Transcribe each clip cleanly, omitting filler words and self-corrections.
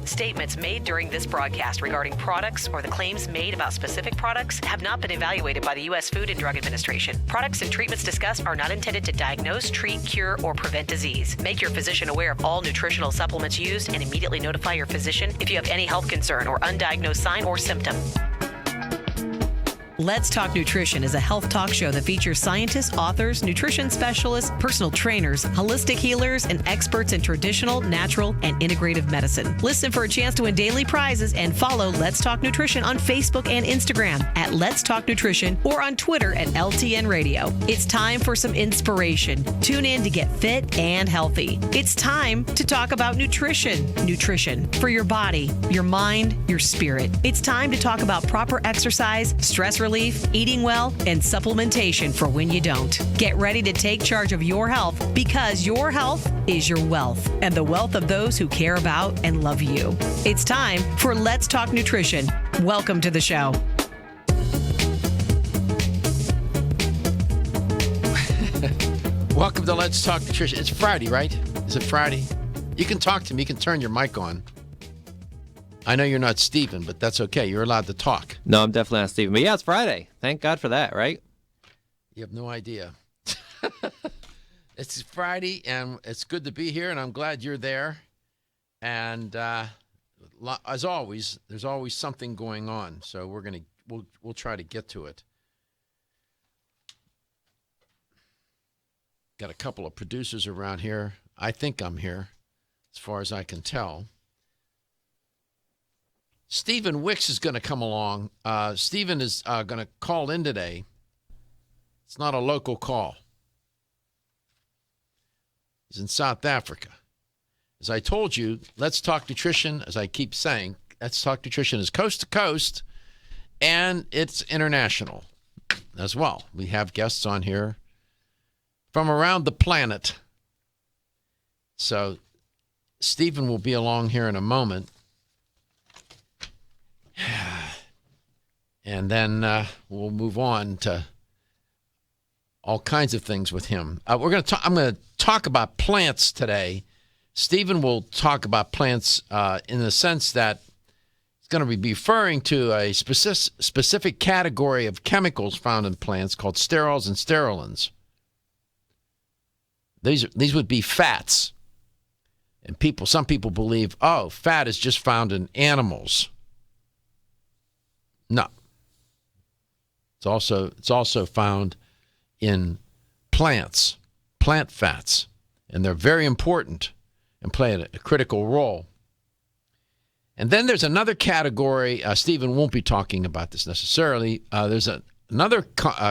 Statements made during this broadcast regarding products or the claims made about specific products have not been evaluated by the U.S. Food and Drug Administration. Products and treatments discussed are not intended to diagnose, treat, cure, or prevent disease. Make your physician aware of all nutritional supplements used and immediately notify your physician if you have any health concern or undiagnosed sign or symptom. Let's Talk Nutrition is a health talk show that features scientists, authors, nutrition specialists, personal trainers, holistic healers, and experts in traditional, natural, and integrative medicine. Listen for a chance to win daily prizes and follow Let's Talk Nutrition on Facebook and Instagram at Let's Talk Nutrition or on Twitter at LTN Radio. It's time for some inspiration. Tune in to get fit and healthy. It's time to talk about nutrition. Nutrition for your body, your mind, your spirit. It's time to talk about proper exercise, stress relief, eating well, and supplementation for when you don't. Get ready to take charge of your health because your health is your wealth and the wealth of those who care about and love you. It's time for Let's Talk Nutrition. Welcome to the show. Welcome to Let's Talk Nutrition. It's Friday, right? Is it Friday? You can talk to me. You can turn your mic on. I know you're not Steven, but that's okay. You're allowed to talk. No, I'm definitely not Steven. But yeah, it's Friday. Thank God for that, right? You have no idea. It's Friday, and it's good to be here, and I'm glad you're there. And as always, there's always something going on, so we'll try to get to it. Got a couple of producers around here. I think I'm here, as far as I can tell. Stephen Wicks is going to come along. Stephen is going to call in today. It's not a local call. He's in South Africa. As I told you, Let's Talk Nutrition, as I keep saying, Let's Talk Nutrition is coast to coast, and it's international as well. We have guests on here from around the planet. So Stephen will be along here in a moment. And then we'll move on to all kinds of things with him. I'm going to talk about plants today. Stephen will talk about plants in the sense that he's going to be referring to a specific category of chemicals found in plants called sterols and sterolins. These would be fats. And some people believe, fat is just found in animals. No. It's also found in plants, plant fats, and they're very important and play a critical role. And then there's another category. Stephen won't be talking about this necessarily. There's another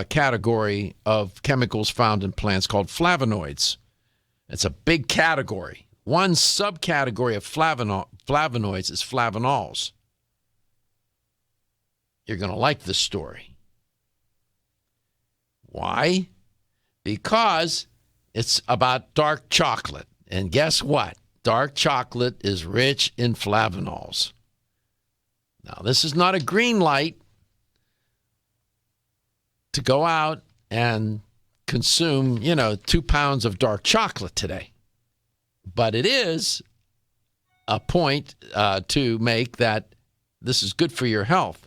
category of chemicals found in plants called flavonoids. It's a big category. One subcategory of flavonoids is flavanols. You're going to like this story. Why? Because it's about dark chocolate. And guess what? Dark chocolate is rich in flavanols. Now, this is not a green light to go out and consume, 2 pounds of dark chocolate today. But it is a point to make that this is good for your health.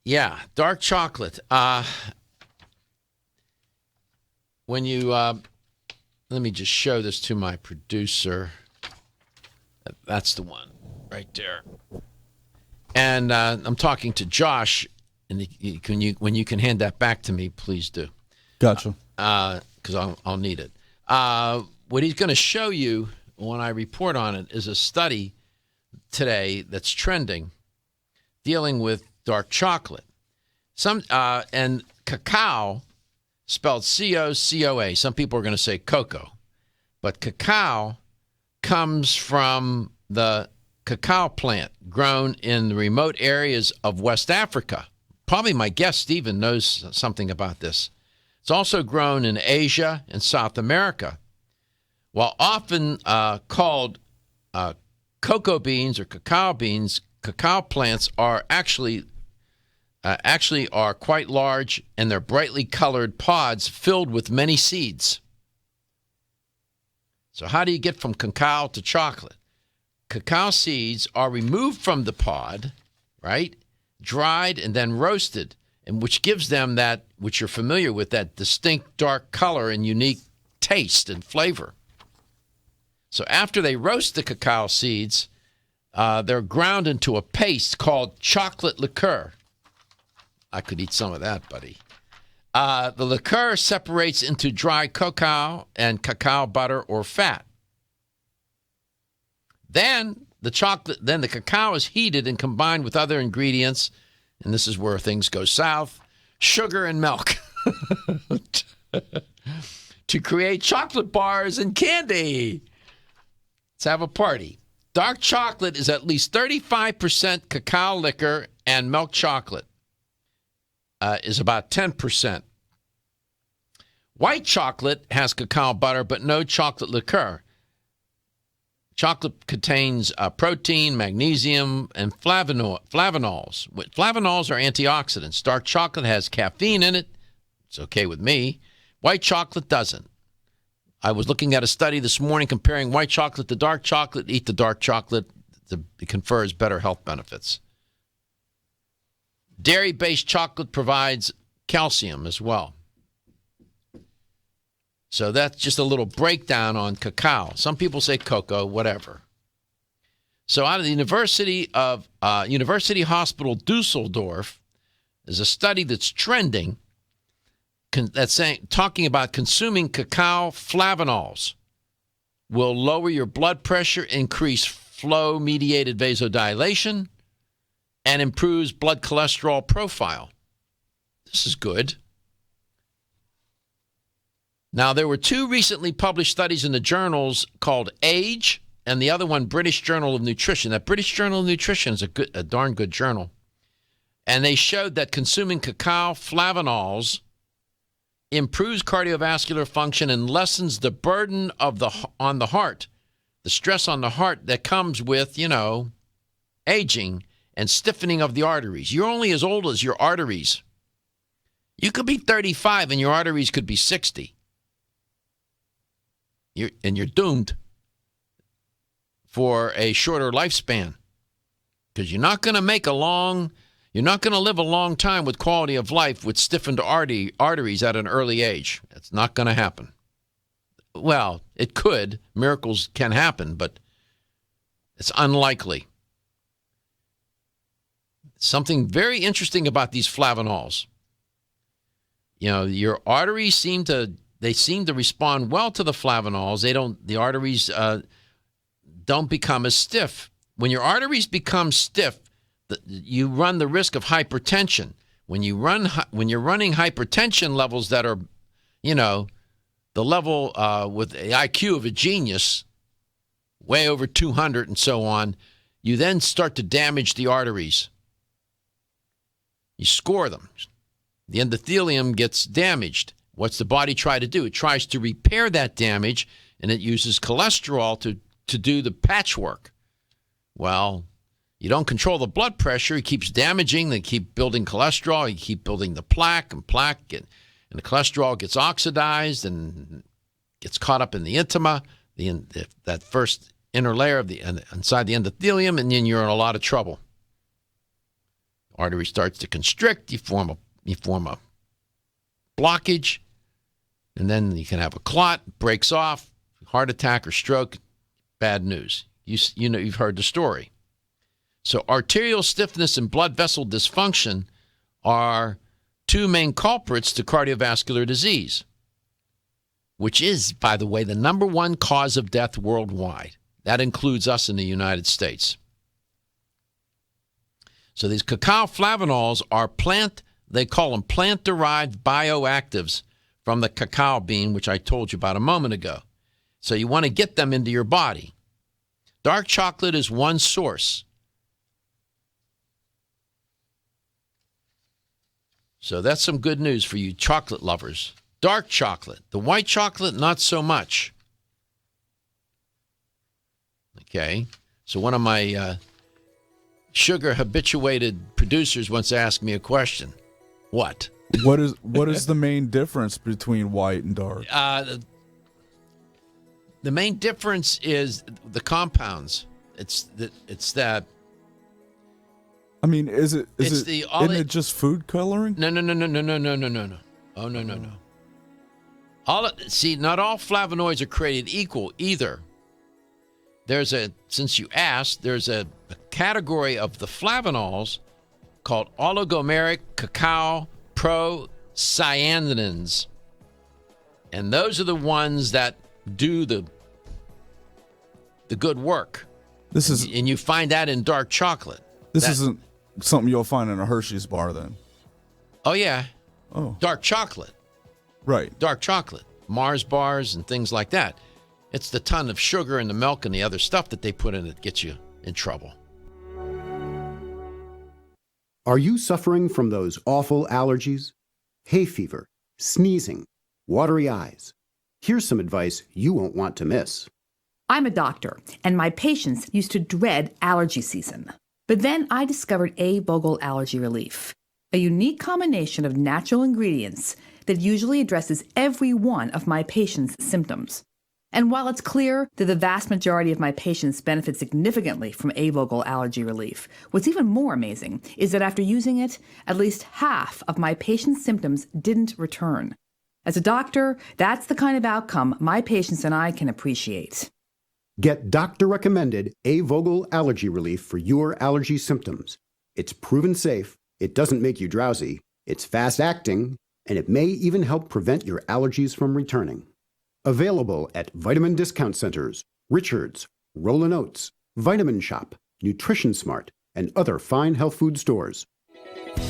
Yeah, dark chocolate. When you, let me just show this to my producer. That's the one right there. And I'm talking to Josh, and when you can hand that back to me, please do. Gotcha. Because I'll need it. What he's going to show you when I report on it is a study today that's trending, dealing with dark chocolate. And cacao, spelled C-O-C-O-A. Some people are going to say cocoa. But cacao comes from the cacao plant grown in the remote areas of West Africa. Probably my guest, Stephen, knows something about this. It's also grown in Asia and South America. While often called cocoa beans or cacao beans, cacao plants are actually are quite large, and they're brightly colored pods filled with many seeds. So how do you get from cacao to chocolate? Cacao seeds are removed from the pod, right? Dried and then roasted, and which gives them that, which you're familiar with, that distinct dark color and unique taste and flavor. So after they roast the cacao seeds, they're ground into a paste called chocolate liqueur. I could eat some of that, buddy. The liqueur separates into dry cacao and cacao butter or fat. Then the cacao is heated and combined with other ingredients, and this is where things go south, sugar and milk, to create chocolate bars and candy. Let's have a party. Dark chocolate is at least 35% cacao liquor, and milk chocolate is about 10%. White chocolate has cacao butter, but no chocolate liqueur. Chocolate contains protein, magnesium, and flavonols. Flavonols are antioxidants. Dark chocolate has caffeine in it. It's okay with me. White chocolate doesn't. I was looking at a study this morning comparing white chocolate to dark chocolate. Eat the dark chocolate. It confers better health benefits. Dairy-based chocolate provides calcium as well. So that's just a little breakdown on cacao. Some people say cocoa, whatever. So out of the University Hospital Dusseldorf is a study that's trending talking about consuming cacao flavonols will lower your blood pressure, increase flow-mediated vasodilation, and improves blood cholesterol profile. This is good. Now, there were two recently published studies in the journals called Age and the other one, British Journal of Nutrition. That British Journal of Nutrition is a darn good journal. And they showed that consuming cacao flavonols improves cardiovascular function and lessens the burden on the heart, the stress on the heart that comes with, aging and stiffening of the arteries. You're only as old as your arteries. You could be 35 and your arteries could be 60. You're doomed for a shorter lifespan because you're not going to live a long time with quality of life with stiffened arteries at an early age. That's not going to happen. Well, it could. Miracles can happen, but it's unlikely. Something very interesting about these flavonols. Your arteries seem to respond well to the flavonols. The arteries don't become as stiff. When your arteries become stiff, you run the risk of hypertension. When you're running hypertension levels that are, the level with the IQ of a genius, way over 200 and so on, you then start to damage the arteries. You score them. The endothelium gets damaged. What's the body try to do? It tries to repair that damage, and it uses cholesterol to do the patchwork. Well, you don't control the blood pressure. It keeps damaging. They keep building cholesterol. You keep building the plaque, and the cholesterol gets oxidized and gets caught up in the intima, that first inner layer of inside the endothelium, and then you're in a lot of trouble. Artery starts to constrict. You form a blockage, and then you can have a clot, breaks off, heart attack or stroke. Bad news. You've heard the story. So arterial stiffness and blood vessel dysfunction are two main culprits to cardiovascular disease, which is, by the way, the number one cause of death worldwide. That includes us in the United States. So these cacao flavonols are they call them plant-derived bioactives from the cacao bean, which I told you about a moment ago. So you want to get them into your body. Dark chocolate is one source. So that's some good news for you chocolate lovers. Dark chocolate. The white chocolate, not so much. Okay. So one of my sugar-habituated producers once asked me a question. What? What is the main difference between white and dark? The The main difference is the compounds. It's that. I mean, isn't it just food coloring? No. Oh, no. Not all flavonoids are created equal either. Since you asked, there's a category of the flavonols called oligomeric cacao procyanins. And those are the ones that do the good work. And you find that in dark chocolate. This isn't something you'll find in a Hershey's bar then. Oh, yeah. Oh. Dark chocolate. Right. Dark chocolate. Mars bars and things like that. It's the ton of sugar and the milk and the other stuff that they put in that gets you in trouble. Are you suffering from those awful allergies? Hay fever, sneezing, watery eyes. Here's some advice you won't want to miss. I'm a doctor, and my patients used to dread allergy season. But then I discovered A-Vogel Allergy Relief, a unique combination of natural ingredients that usually addresses every one of my patients' symptoms. And while it's clear that the vast majority of my patients benefit significantly from A-Vogel Allergy Relief, what's even more amazing is that after using it, at least half of my patients' symptoms didn't return. As a doctor, that's the kind of outcome my patients and I can appreciate. Get doctor-recommended A-Vogel Allergy Relief for your allergy symptoms. It's proven safe, it doesn't make you drowsy, it's fast-acting, and it may even help prevent your allergies from returning. Available at vitamin discount centers, Richards, Rollin' Oats, Vitamin Shop, Nutrition Smart, and other fine health food stores.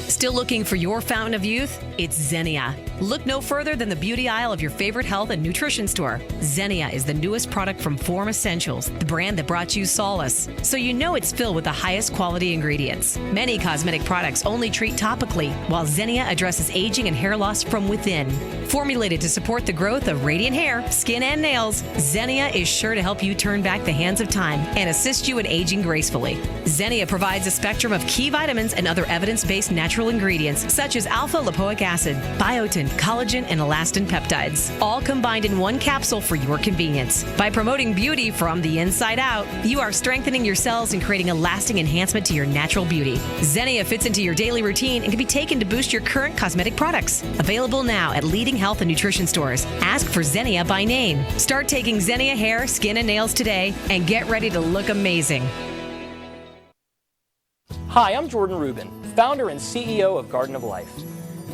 Still looking for your fountain of youth? It's Xenia. Look no further than the beauty aisle of your favorite health and nutrition store. Xenia is the newest product from Form Essentials, the brand that brought you solace. So you know it's filled with the highest quality ingredients. Many cosmetic products only treat topically, while Xenia addresses aging and hair loss from within. Formulated to support the growth of radiant hair, skin, and nails, Xenia is sure to help you turn back the hands of time and assist you in aging gracefully. Xenia provides a spectrum of key vitamins and other evidence-based natural ingredients such as alpha-lipoic acid, biotin, collagen, and elastin peptides, all combined in one capsule for your convenience. By promoting beauty from the inside out, you are strengthening your cells and creating a lasting enhancement to your natural beauty. Xenia fits into your daily routine and can be taken to boost your current cosmetic products. Available now at leading health and nutrition stores. Ask for Xenia by name. Start taking Xenia hair, skin, and nails today and get ready to look amazing. Hi, I'm Jordan Rubin, founder and CEO of Garden of Life.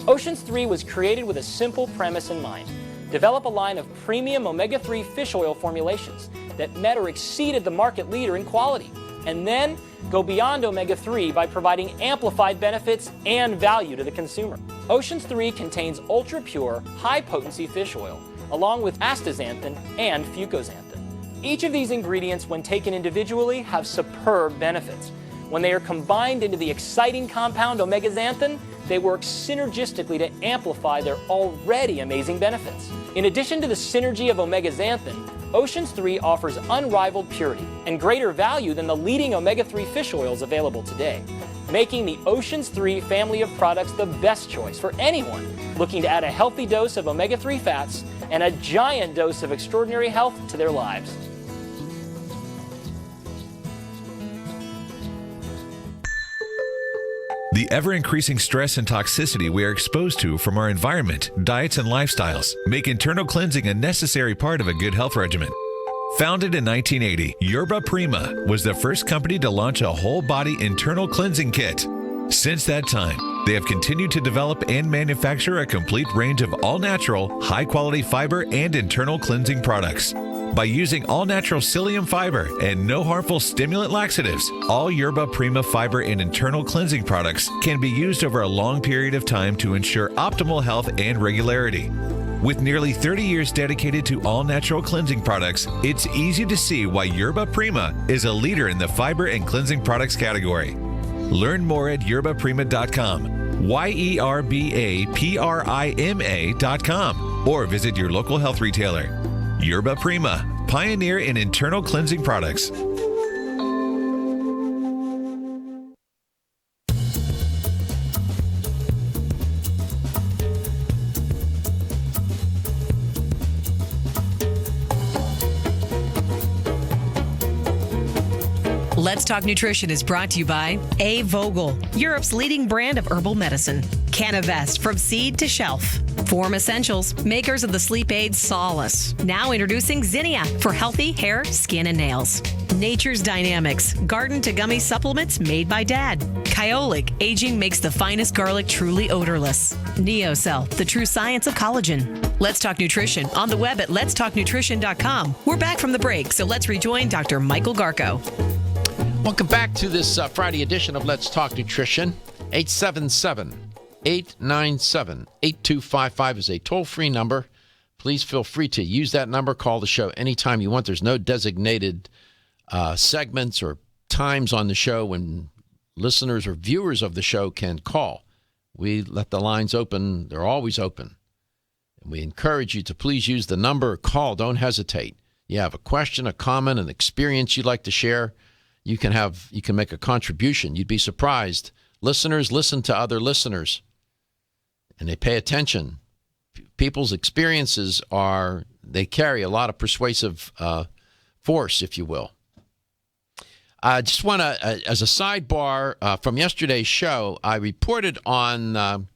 Oceans 3 was created with a simple premise in mind. Develop a line of premium omega-3 fish oil formulations that met or exceeded the market leader in quality, and then go beyond omega-3 by providing amplified benefits and value to the consumer. Oceans 3 contains ultra-pure, high-potency fish oil, along with astaxanthin and fucoxanthin. Each of these ingredients, when taken individually, have superb benefits. When they are combined into the exciting compound omega-xanthin, they work synergistically to amplify their already amazing benefits. In addition to the synergy of omega-xanthin, Oceans 3 offers unrivaled purity and greater value than the leading omega-3 fish oils available today, making the Oceans 3 family of products the best choice for anyone looking to add a healthy dose of omega-3 fats and a giant dose of extraordinary health to their lives. The ever-increasing stress and toxicity we are exposed to from our environment, diets, and lifestyles make internal cleansing a necessary part of a good health regimen. Founded in 1980, Yerba Prima was the first company to launch a whole-body internal cleansing kit. Since that time, they have continued to develop and manufacture a complete range of all-natural, high-quality fiber and internal cleansing products. By using all-natural psyllium fiber and no harmful stimulant laxatives, all Yerba Prima fiber and internal cleansing products can be used over a long period of time to ensure optimal health and regularity. With nearly 30 years dedicated to all-natural cleansing products, it's easy to see why Yerba Prima is a leader in the fiber and cleansing products category. Learn more at yerbaprima.com, YERBAPRIMA.com, or visit your local health retailer. Yerba Prima, pioneer in internal cleansing products. Let's Talk Nutrition is brought to you by A. Vogel, Europe's leading brand of herbal medicine. Canavest, from seed to shelf. Form Essentials, makers of the sleep aid Solace. Now introducing Zinnia for healthy hair, skin, and nails. Nature's Dynamics, garden to gummy supplements made by Dad. Kyolic, aging makes the finest garlic truly odorless. NeoCell, the true science of collagen. Let's Talk Nutrition on the web at letstalknutrition.com. We're back from the break, so let's rejoin Dr. Michael Garko. Welcome back to this Friday edition of Let's Talk Nutrition. 877-897-8255 is a toll-free number. Please feel free to use that number. Call the show anytime you want. There's no designated segments or times on the show when listeners or viewers of the show can call. We let the lines open. They're always open. And we encourage you to please use the number. Call. Don't hesitate. You have a question, a comment, an experience you'd like to share. You can make a contribution. You'd be surprised. Listeners listen to other listeners, and they pay attention. People's experiences they carry a lot of persuasive force, if you will. I just want to, as a sidebar from yesterday's show, I reported on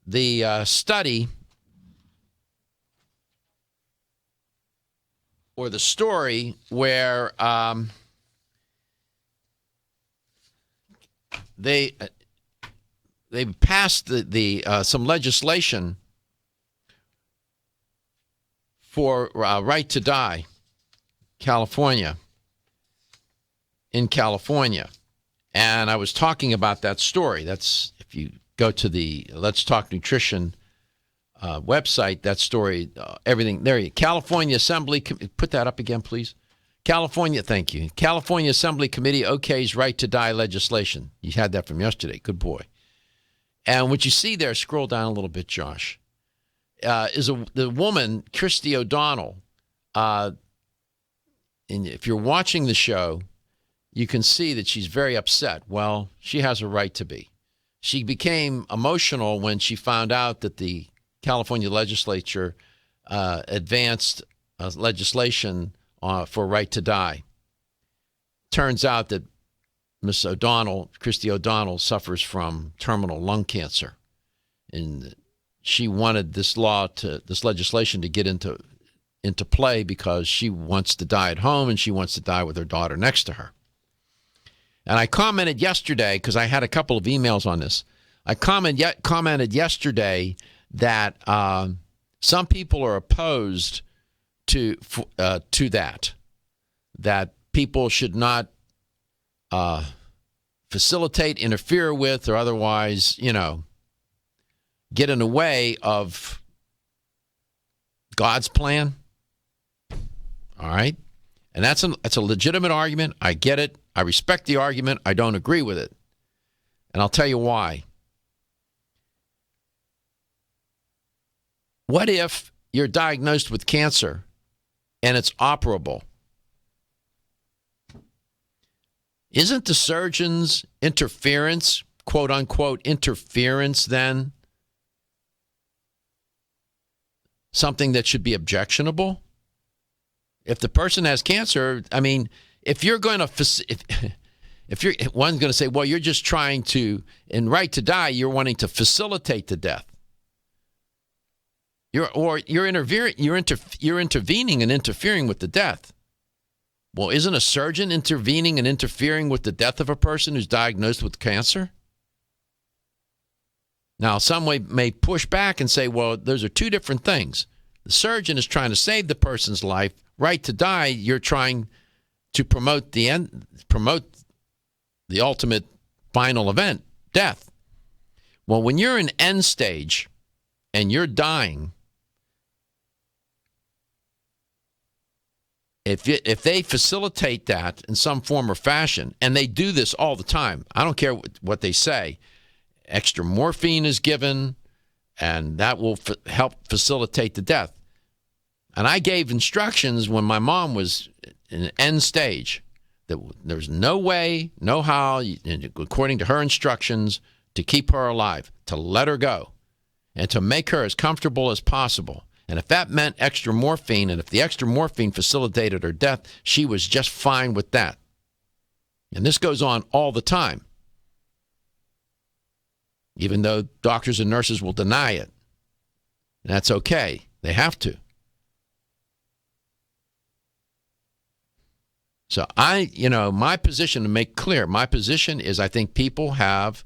the study or the story where they passed some legislation for right to die, in California. And I was talking about that story. That's, if you go to the Let's Talk Nutrition website, that story, everything there. California Assembly, put that up again, please. Thank you. California Assembly Committee okays right to die legislation. You had that from yesterday. Good boy. And what you see there, scroll down a little bit, Josh, is the woman, Christy O'Donnell. And if you're watching the show, you can see that she's very upset. Well, she has a right to be. She became emotional when she found out that the California legislature advanced legislation for right to die. Turns out that Miss O'Donnell, Christy O'Donnell, suffers from terminal lung cancer, and she wanted this legislation to get into play because she wants to die at home and she wants to die with her daughter next to her. And I commented yesterday, because I had a couple of emails on this. I commented yesterday that some people are opposed to that people should not facilitate, interfere with, or otherwise, get in the way of God's plan. All right? And that's a legitimate argument. I get it. I respect the argument. I don't agree with it. And I'll tell you why. What if you're diagnosed with cancer and it's operable? Isn't the surgeon's interference, quote unquote, interference, then something that should be objectionable? If the person has cancer, I mean, if you're going to, if you're, one's going to say, well, you're just trying to, in right to die, you're wanting to facilitate the death. You're intervening and interfering with the death. Well, isn't a surgeon intervening and interfering with the death of a person who's diagnosed with cancer? Now, some may push back and say, well, those are two different things. The surgeon is trying to save the person's life. Right to die, you're trying to promote the ultimate final event, death. Well, when you're in end stage and you're dying, if they facilitate that in some form or fashion, and they do this all the time, I don't care what they say, extra morphine is given, and that will help facilitate the death. And I gave instructions when my mom was in end stage that there's no way, no how, according to her instructions, to keep her alive, to let her go, and to make her as comfortable as possible. And if that meant extra morphine, and if the extra morphine facilitated her death, she was just fine with that. And this goes on all the time, even though doctors and nurses will deny it. And that's okay. They have to. So my position, to make clear, my position is I think people have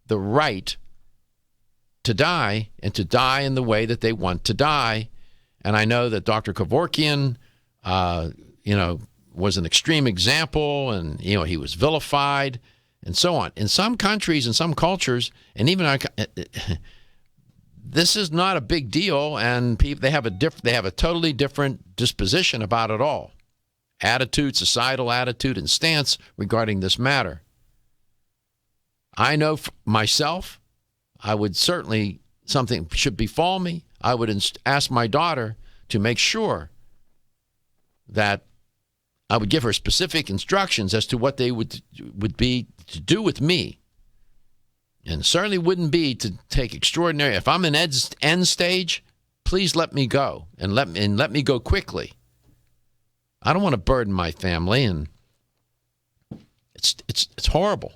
the right to die, and to die in the way that they want to die. And I know that Dr. Kevorkian, was an extreme example, and, he was vilified and so on. In some countries, in some cultures, and even this is not a big deal, and they have a totally different disposition about it all. Attitude, societal attitude, and stance regarding this matter. I know myself, I would certainly, something should befall me, I would ask my daughter to make sure that I would give her specific instructions as to what they would be to do with me. And certainly wouldn't be to take extraordinary, if I'm in end stage, please let me go, and let me go quickly. I don't want to burden my family, and it's horrible.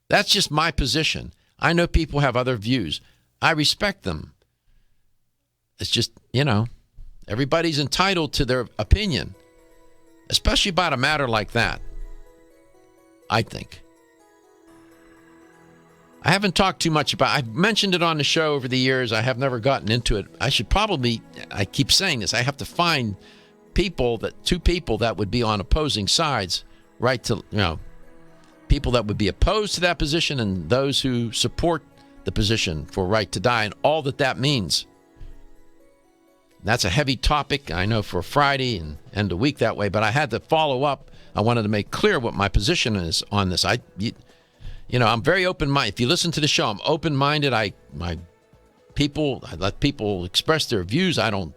That's just my position. I know people have other views. I respect them. It's just, everybody's entitled to their opinion, especially about a matter like that, I think. I haven't talked too much about it. I've mentioned it on the show over the years. I have never gotten into it. I keep saying this, I have to find two people that would be on opposing sides, right? To, people that would be opposed to that position, and those who support the position for right to die, and all that means. That's a heavy topic, I know, for Friday and end the week that way, but I had to follow up. I wanted to make clear what my position is on this. I'm very open-minded. If you listen to the show, I'm open-minded. I let people express their views. I don't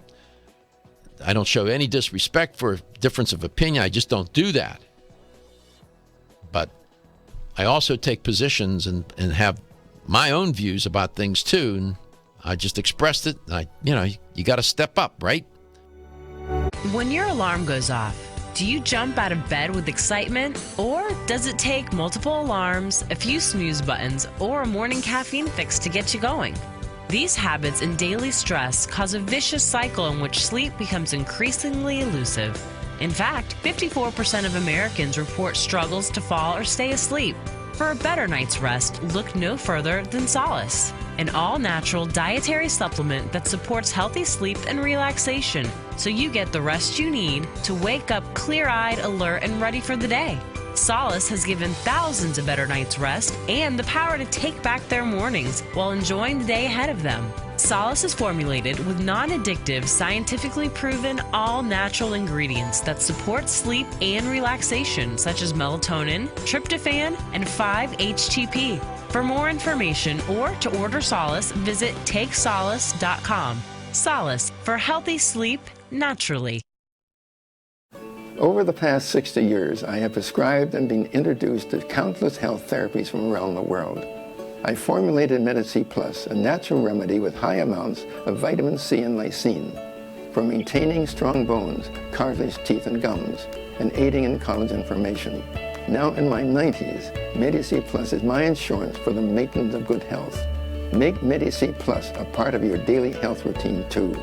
show any disrespect for difference of opinion. I just don't do that. But I also take positions and have my own views about things too. And I just expressed it. You got to step up, right? When your alarm goes off, do you jump out of bed with excitement? Or does it take multiple alarms, a few snooze buttons, or a morning caffeine fix to get you going? These habits and daily stress cause a vicious cycle in which sleep becomes increasingly elusive. In fact, 54% of Americans report struggles to fall or stay asleep. For a better night's rest, look no further than Solace, an all-natural dietary supplement that supports healthy sleep and relaxation, so you get the rest you need to wake up clear-eyed, alert, and ready for the day. Solace has given thousands a better night's rest and the power to take back their mornings while enjoying the day ahead of them. Solace is formulated with non-addictive, scientifically proven, all-natural ingredients that support sleep and relaxation, such as melatonin, tryptophan, and 5-HTP. For more information or to order Solace, visit takesolace.com. Solace, for healthy sleep naturally. Over the past 60 years, I have prescribed and been introduced to countless health therapies from around the world. I formulated Medi-C Plus, a natural remedy with high amounts of vitamin C and lysine for maintaining strong bones, cartilage, teeth, and gums, and aiding in collagen formation. Now in my 90s, Medi-C Plus is my insurance for the maintenance of good health. Make Medi-C Plus a part of your daily health routine too.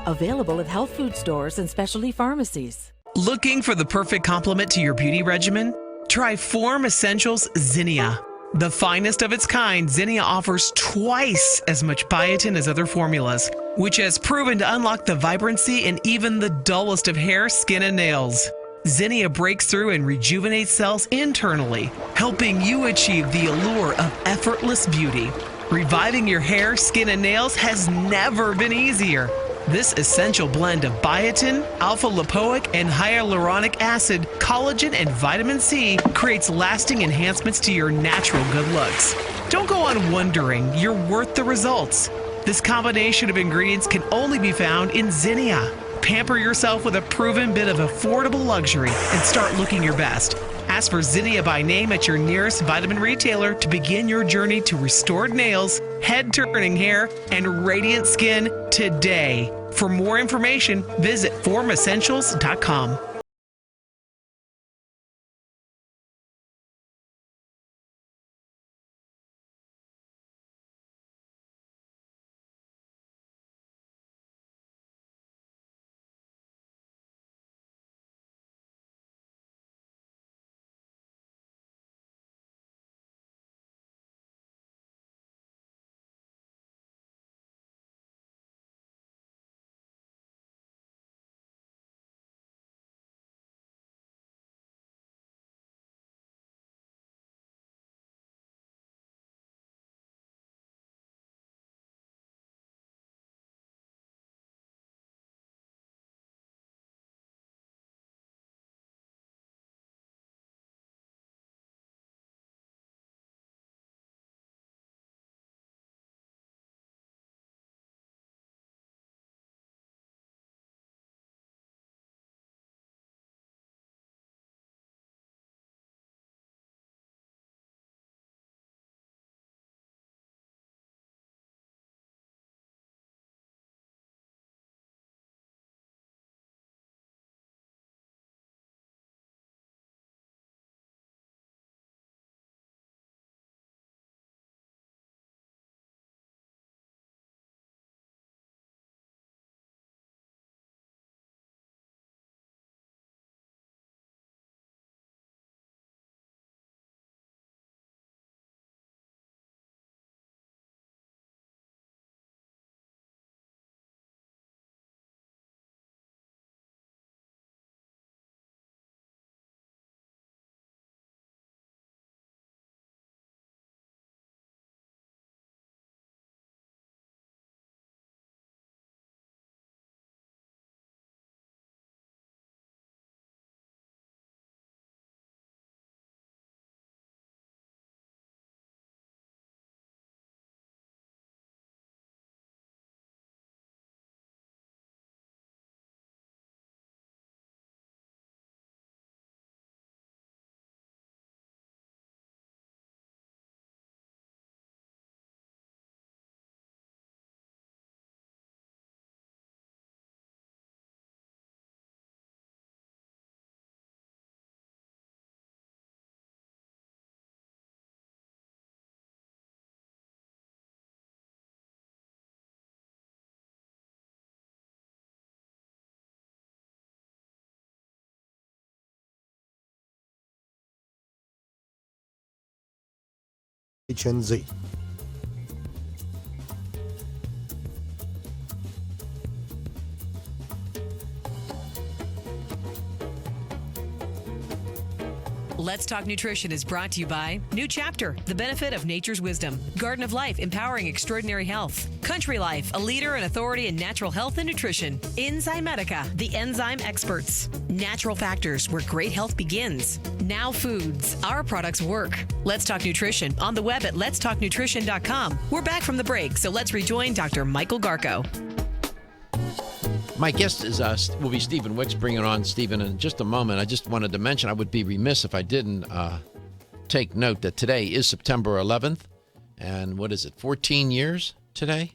Available at health food stores and specialty pharmacies. Looking for the perfect complement to your beauty regimen? Try Form Essentials Zinnia. The finest of its kind, Zinnia offers twice as much biotin as other formulas, which has proven to unlock the vibrancy in even the dullest of hair, skin, and nails. Zinnia breaks through and rejuvenates cells internally, helping you achieve the allure of effortless beauty. Reviving your hair, skin, and nails has never been easier. This essential blend of biotin, alpha-lipoic, and hyaluronic acid, collagen, and vitamin C creates lasting enhancements to your natural good looks. Don't go on wondering, you're worth the results. This combination of ingredients can only be found in Zinnia. Pamper yourself with a proven bit of affordable luxury and start looking your best. Ask for Zinnia by name at your nearest vitamin retailer to begin your journey to restored nails, head-turning hair, and radiant skin today. For more information, visit formessentials.com. HNZ. Let's Talk Nutrition is brought to you by New Chapter, the benefit of nature's wisdom. Garden of Life, empowering extraordinary health. Country Life, a leader and authority in natural health and nutrition. Enzymedica, the enzyme experts. Natural Factors, where great health begins. Now Foods, our products work. Let's Talk Nutrition on the web at letstalknutrition.com. We're back from the break, so let's rejoin Dr. Michael Garko. My guest will be Stephen Wicks. Bringing on Stephen in just a moment. I just wanted to mention, I would be remiss if I didn't take note that today is September 11th. And what is it, 14 years today?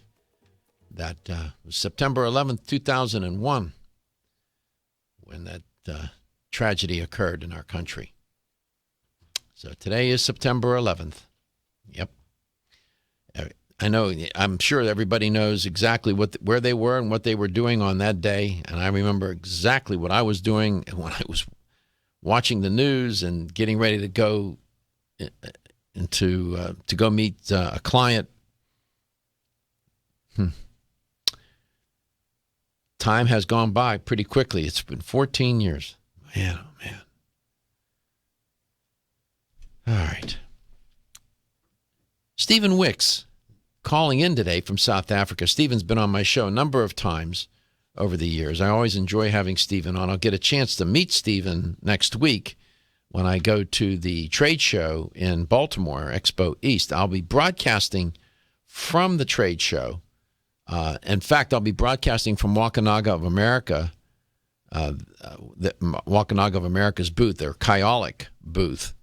That was September 11th, 2001, when that tragedy occurred in our country. So today is September 11th. Yep. I know, I'm sure everybody knows exactly where they were and what they were doing on that day. And I remember exactly what I was doing when I was watching the news and getting ready to go to go meet a client. Time has gone by pretty quickly. It's been 14 years. Man, oh man. All right. Stephen Wicks, calling in today from South Africa. Stephen's been on my show a number of times over the years. I always enjoy having Stephen on. I'll get a chance to meet Stephen next week when I go to the trade show in Baltimore, Expo East. I'll be broadcasting from the trade show. In fact, I'll be broadcasting from Waukanaga of America, Waukanaga of America's booth, their Kyolic booth.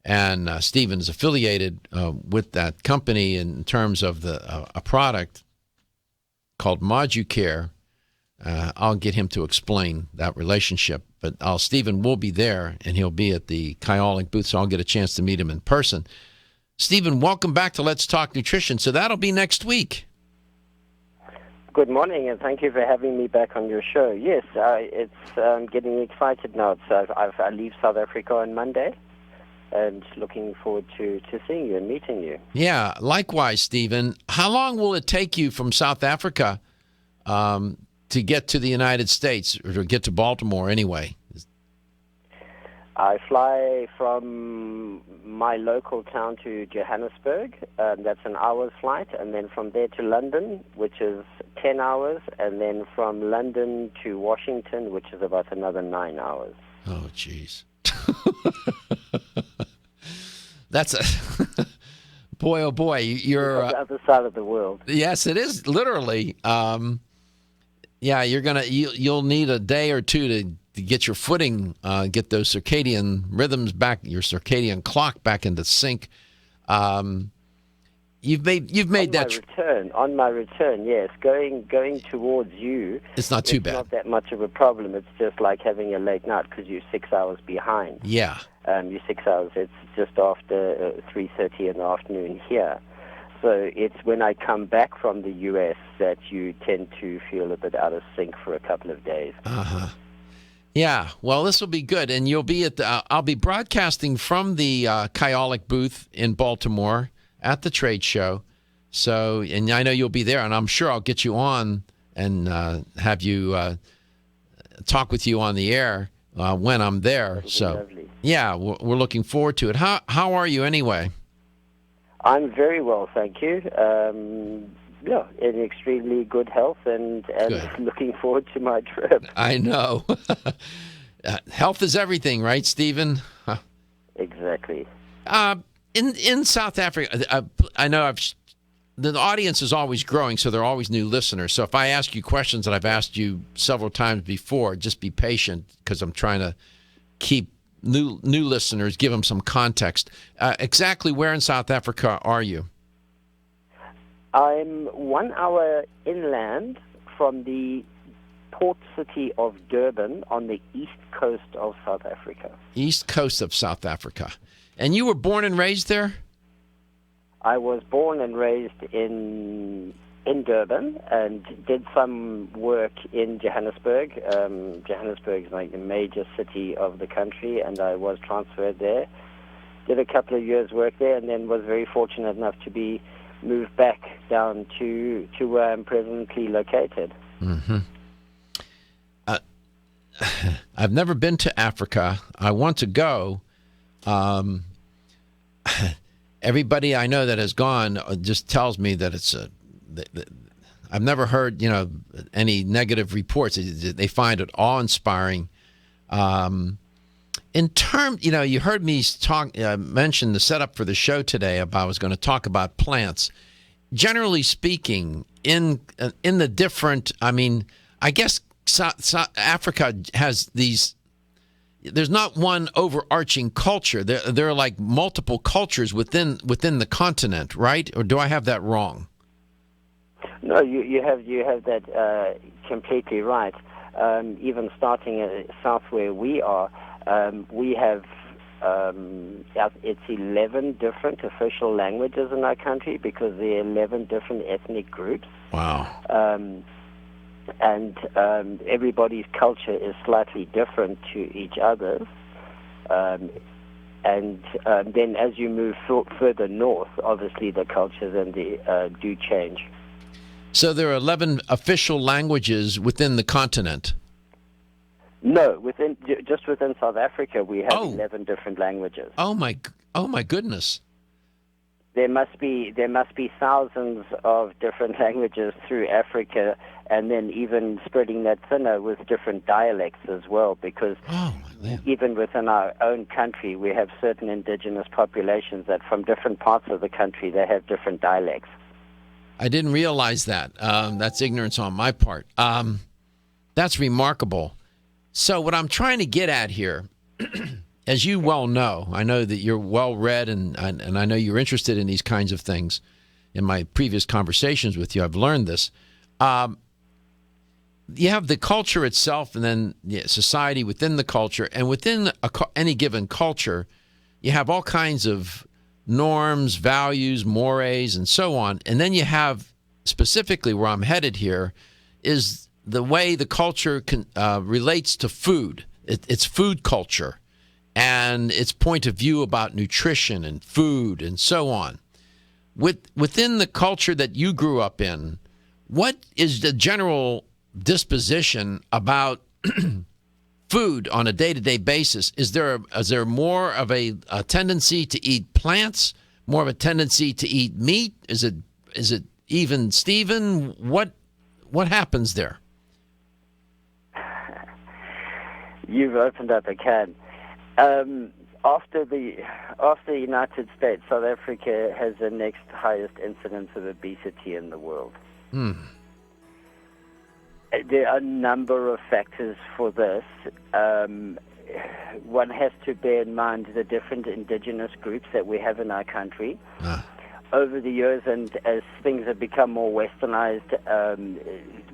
And Stephen's affiliated with that company in terms of a product called Moducare. I'll get him to explain that relationship. But Stephen will be there, and he'll be at the Kyolic booth, so I'll get a chance to meet him in person. Stephen, welcome back to Let's Talk Nutrition. So that'll be next week. Good morning, and thank you for having me back on your show. Yes, it's getting excited now. So I leave South Africa on Monday. And looking forward to seeing you and meeting you. Yeah, likewise, Stephen. How long will it take you from South Africa to get to the United States, or to get to Baltimore anyway? I fly from my local town to Johannesburg. That's an hour's flight. And then from there to London, which is 10 hours. And then from London to Washington, which is about another 9 hours. Oh, jeez. That's a boy, oh boy, you're on the other side of the world. Yes, it is literally. Yeah, you'll need a day or two to get your footing, get those circadian rhythms back, your circadian clock back into sync. You've made that on my return, yes, going towards you. It's not too bad. It's not that much of a problem. It's just like having a late night because you're 6 hours behind. Yeah. You're 6 hours. It's just after 3:30 in the afternoon here. So it's when I come back from the U.S. that you tend to feel a bit out of sync for a couple of days. Uh-huh. Yeah, well, this will be good. And you'll be at I'll be broadcasting from the Kyolic booth in Baltimore at the trade show. So, and I know you'll be there, and I'm sure I'll get you on and have you talk with you on the air when I'm there. So, lovely. Yeah, we're looking forward to it. How are you anyway? I'm very well, thank you. Yeah, in extremely good health and good. Looking forward to my trip. I know. Health is everything, right, Stephen? Huh. Exactly. In South Africa, I know the audience is always growing, so there are always new listeners. So if I ask you questions that I've asked you several times before, just be patient because I'm trying to keep new listeners, give them some context. Exactly where in South Africa are you? I'm 1 hour inland from the port city of Durban on the east coast of South Africa. East coast of South Africa. And you were born and raised there? I was born and raised in Durban and did some work in Johannesburg. Johannesburg is like the major city of the country, and I was transferred there did a couple of years' work there, and then was very fortunate enough to be moved back down to where I'm presently located. Mm-hmm. I've never been to Africa. I want to go. Everybody I know that has gone just tells me that it's I've never heard, any negative reports. They find it awe-inspiring. In terms, you heard me mention the setup for the show today about I was going to talk about plants. Generally speaking, in the different, I guess Africa has these. There's not one overarching culture. There are like multiple cultures within the continent, right? Or do I have that wrong? No, you have that completely right. Even starting south where we are, we have it's 11 different official languages in our country because there are 11 different ethnic groups. Wow. And everybody's culture is slightly different to each other's. And then as you move further north, obviously the cultures do change. So there are 11 official languages within the continent? No, just within South Africa we have 11 different languages. Oh my goodness. There must be thousands of different languages through Africa, and then even spreading that thinner with different dialects as well, because even within our own country we have certain indigenous populations that from different parts of the country they have different dialects. I didn't realize that. That's ignorance on my part. That's remarkable. So what I'm trying to get at here, as you well know, I know that you're well-read and I know you're interested in these kinds of things. In my previous conversations with you, I've learned this. You have the culture itself and then society within the culture. And within any given culture, you have all kinds of norms, values, mores, and so on. And then you have, specifically where I'm headed here, is the way the culture relates to food. It's food culture and its point of view about nutrition and food and so on. Within the culture that you grew up in, what is the general disposition about food on a day-to-day basis? Is there more of a tendency to eat plants, more of a tendency to eat meat? Is it even Steven? What happens there? You've opened up a can. After the United States, South Africa has the next highest incidence of obesity in the world. There are a number of factors for this. One has to bear in mind the different indigenous groups that we have in our country. Over the years, and as things have become more westernized,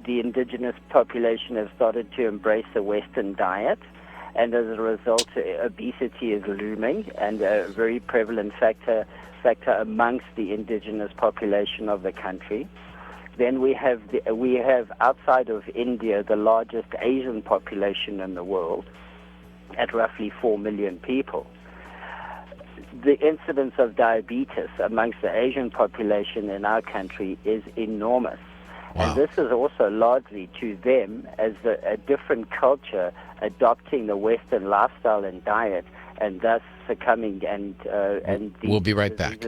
the indigenous population have started to embrace the Western diet, and as a result, obesity is looming and a very prevalent factor amongst the indigenous population of the country. Then we have outside of India the largest Asian population in the world, at roughly 4 million people. The incidence of diabetes amongst the Asian population in our country is enormous. Wow. And this is also largely to them as a different culture adopting the Western lifestyle and diet, and thus succumbing and we'll be right back.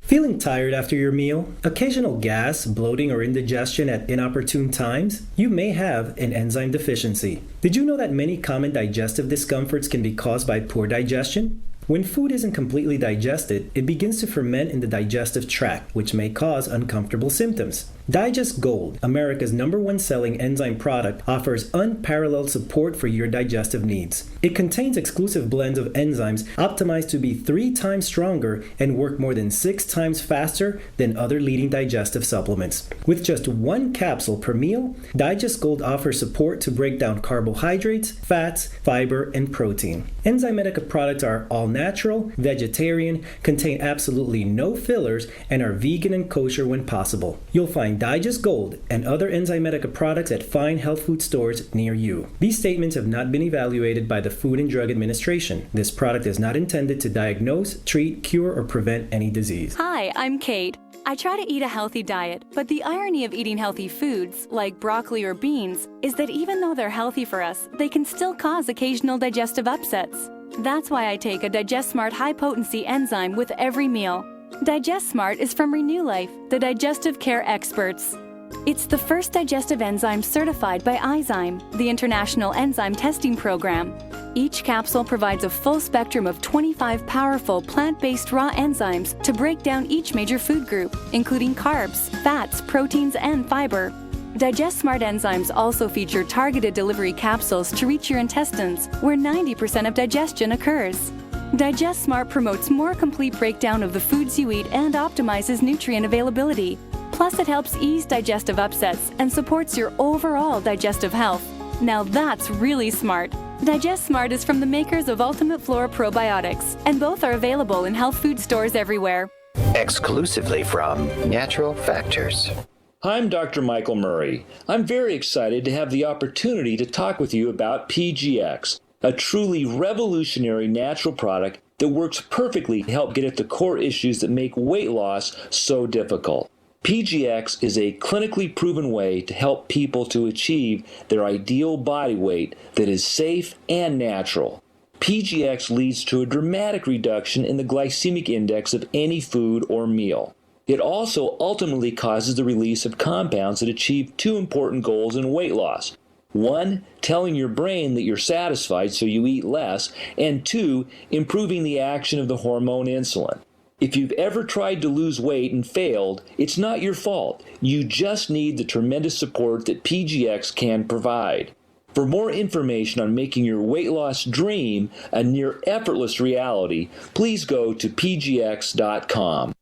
Feeling tired after your meal? Occasional gas, bloating, or indigestion at inopportune times? You may have an enzyme deficiency. Did you know that many common digestive discomforts can be caused by poor digestion? When food isn't completely digested, it begins to ferment in the digestive tract, which may cause uncomfortable symptoms. Digest Gold, America's #1 selling enzyme product, offers unparalleled support for your digestive needs. It contains exclusive blends of enzymes optimized to be 3 times stronger and work more than 6 times faster than other leading digestive supplements. With just 1 capsule per meal, Digest Gold offers support to break down carbohydrates, fats, fiber, and protein. Enzymatica products are all natural, vegetarian, contain absolutely no fillers, and are vegan and kosher when possible. You'll find Digest Gold and other Enzymedica products at fine health food stores near you. These statements have not been evaluated by the Food and Drug Administration. This product is not intended to diagnose, treat, cure, or prevent any disease. Hi, I'm Kate. I try to eat a healthy diet, but the irony of eating healthy foods, like broccoli or beans, is that even though they're healthy for us, they can still cause occasional digestive upsets. That's why I take a Digest Smart high-potency enzyme with every meal. Digest Smart is from Renew Life, the digestive care experts. It's the first digestive enzyme certified by Izyme, the International Enzyme Testing Program. Each capsule provides a full spectrum of 25 powerful plant-based raw enzymes to break down each major food group, including carbs, fats, proteins, and fiber. Digest Smart enzymes also feature targeted delivery capsules to reach your intestines, where 90% of digestion occurs. Digest Smart promotes more complete breakdown of the foods you eat and optimizes nutrient availability. Plus, it helps ease digestive upsets and supports your overall digestive health. Now that's really smart. Digest Smart is from the makers of Ultimate Flora Probiotics, and both are available in health food stores everywhere. Exclusively from Natural Factors. I'm Dr. Michael Murray. I'm very excited to have the opportunity to talk with you about PGX, a truly revolutionary natural product that works perfectly to help get at the core issues that make weight loss so difficult. PGX is a clinically proven way to help people to achieve their ideal body weight that is safe and natural. PGX leads to a dramatic reduction in the glycemic index of any food or meal. It also ultimately causes the release of compounds that achieve two important goals in weight loss. One, telling your brain that you're satisfied so you eat less, and two, improving the action of the hormone insulin. If you've ever tried to lose weight and failed, it's not your fault. You just need the tremendous support that PGX can provide. For more information on making your weight loss dream a near effortless reality, please go to pgx.com.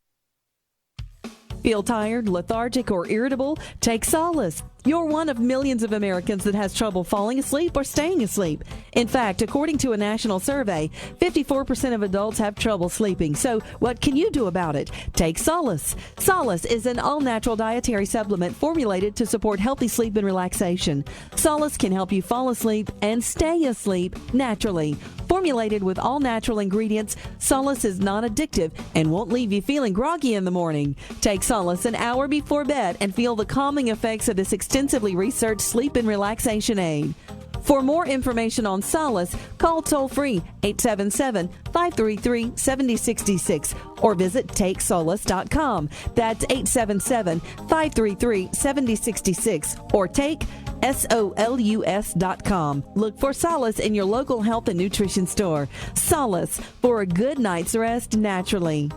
Feel tired, lethargic, or irritable? Take solace. You're one of millions of Americans that has trouble falling asleep or staying asleep. In fact, according to a national survey, 54% of adults have trouble sleeping. So what can you do about it? Take Solace. Solace is an all-natural dietary supplement formulated to support healthy sleep and relaxation. Solace can help you fall asleep and stay asleep naturally. Formulated with all-natural ingredients, Solace is non-addictive and won't leave you feeling groggy in the morning. Take Solace an hour before bed and feel the calming effects of this extensively researched sleep and relaxation aid. For more information on Solace, call toll-free 877-533-7066 or visit takesolace.com. That's 877-533-7066 or take SOLUS.com. Look for Solace in your local health and nutrition store. Solace, for a good night's rest naturally.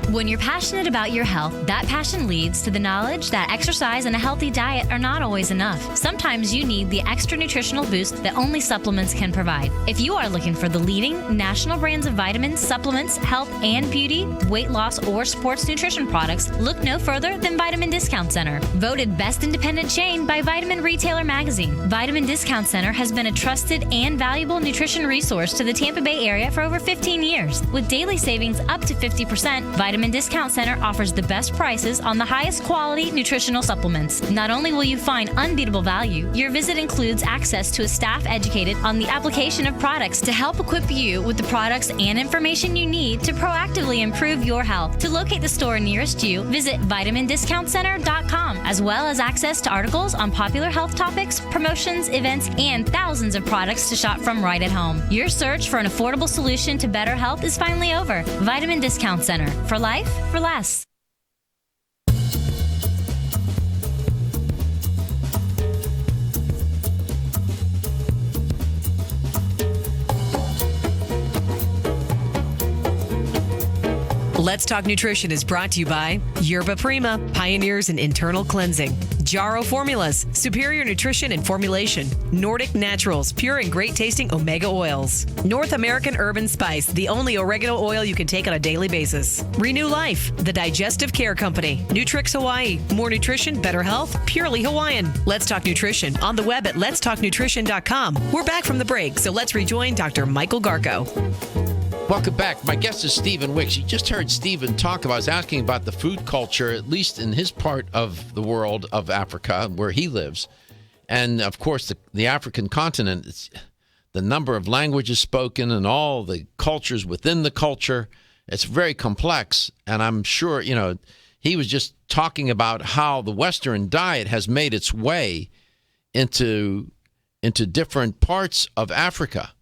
When you're passionate about your health, that passion leads to the knowledge that exercise and a healthy diet are not always enough. Sometimes you need the extra nutritional boost that only supplements can provide. If you are looking for the leading national brands of vitamins, supplements, health and beauty, weight loss, or sports nutrition products, look no further than Vitamin Discount Center. Voted best independent chain by Vitamin Retailer Magazine, Vitamin Discount Center has been a trusted and valuable nutrition resource to the Tampa Bay area for over 15 years. With daily savings up to 50%, Vitamin Discount Center offers the best prices on the highest quality nutritional supplements. Not only will you find unbeatable value, your visit includes access to a staff educated on the application of products to help equip you with the products and information you need to proactively improve your health. To locate the store nearest you, visit vitamindiscountcenter.com, as well as access to articles on popular health topics, promotions, events, and thousands of products to shop from right at home. Your search for an affordable solution to better health is finally over. Vitamin Discount Center. For life, for less. Let's Talk Nutrition is brought to you by Yerba Prima, pioneers in internal cleansing. Jarrow Formulas, superior nutrition and formulation. Nordic Naturals, pure and great tasting omega oils. North American Herb and Spice, the only oregano oil you can take on a daily basis. Renew Life, the digestive care company. Nutrix Hawaii, more nutrition, better health, purely Hawaiian. Let's Talk Nutrition on the web at letstalknutrition.com. We're back from the break, so let's rejoin Dr. Michael Garko. Welcome back. My guest is Stephen Wicks. You just heard Stephen talk about, I was asking about the food culture, at least in his part of the world of Africa, where he lives. And, of course, the African continent, it's the number of languages spoken and all the cultures within the culture. It's very complex. And I'm sure, he was just talking about how the Western diet has made its way into different parts of Africa.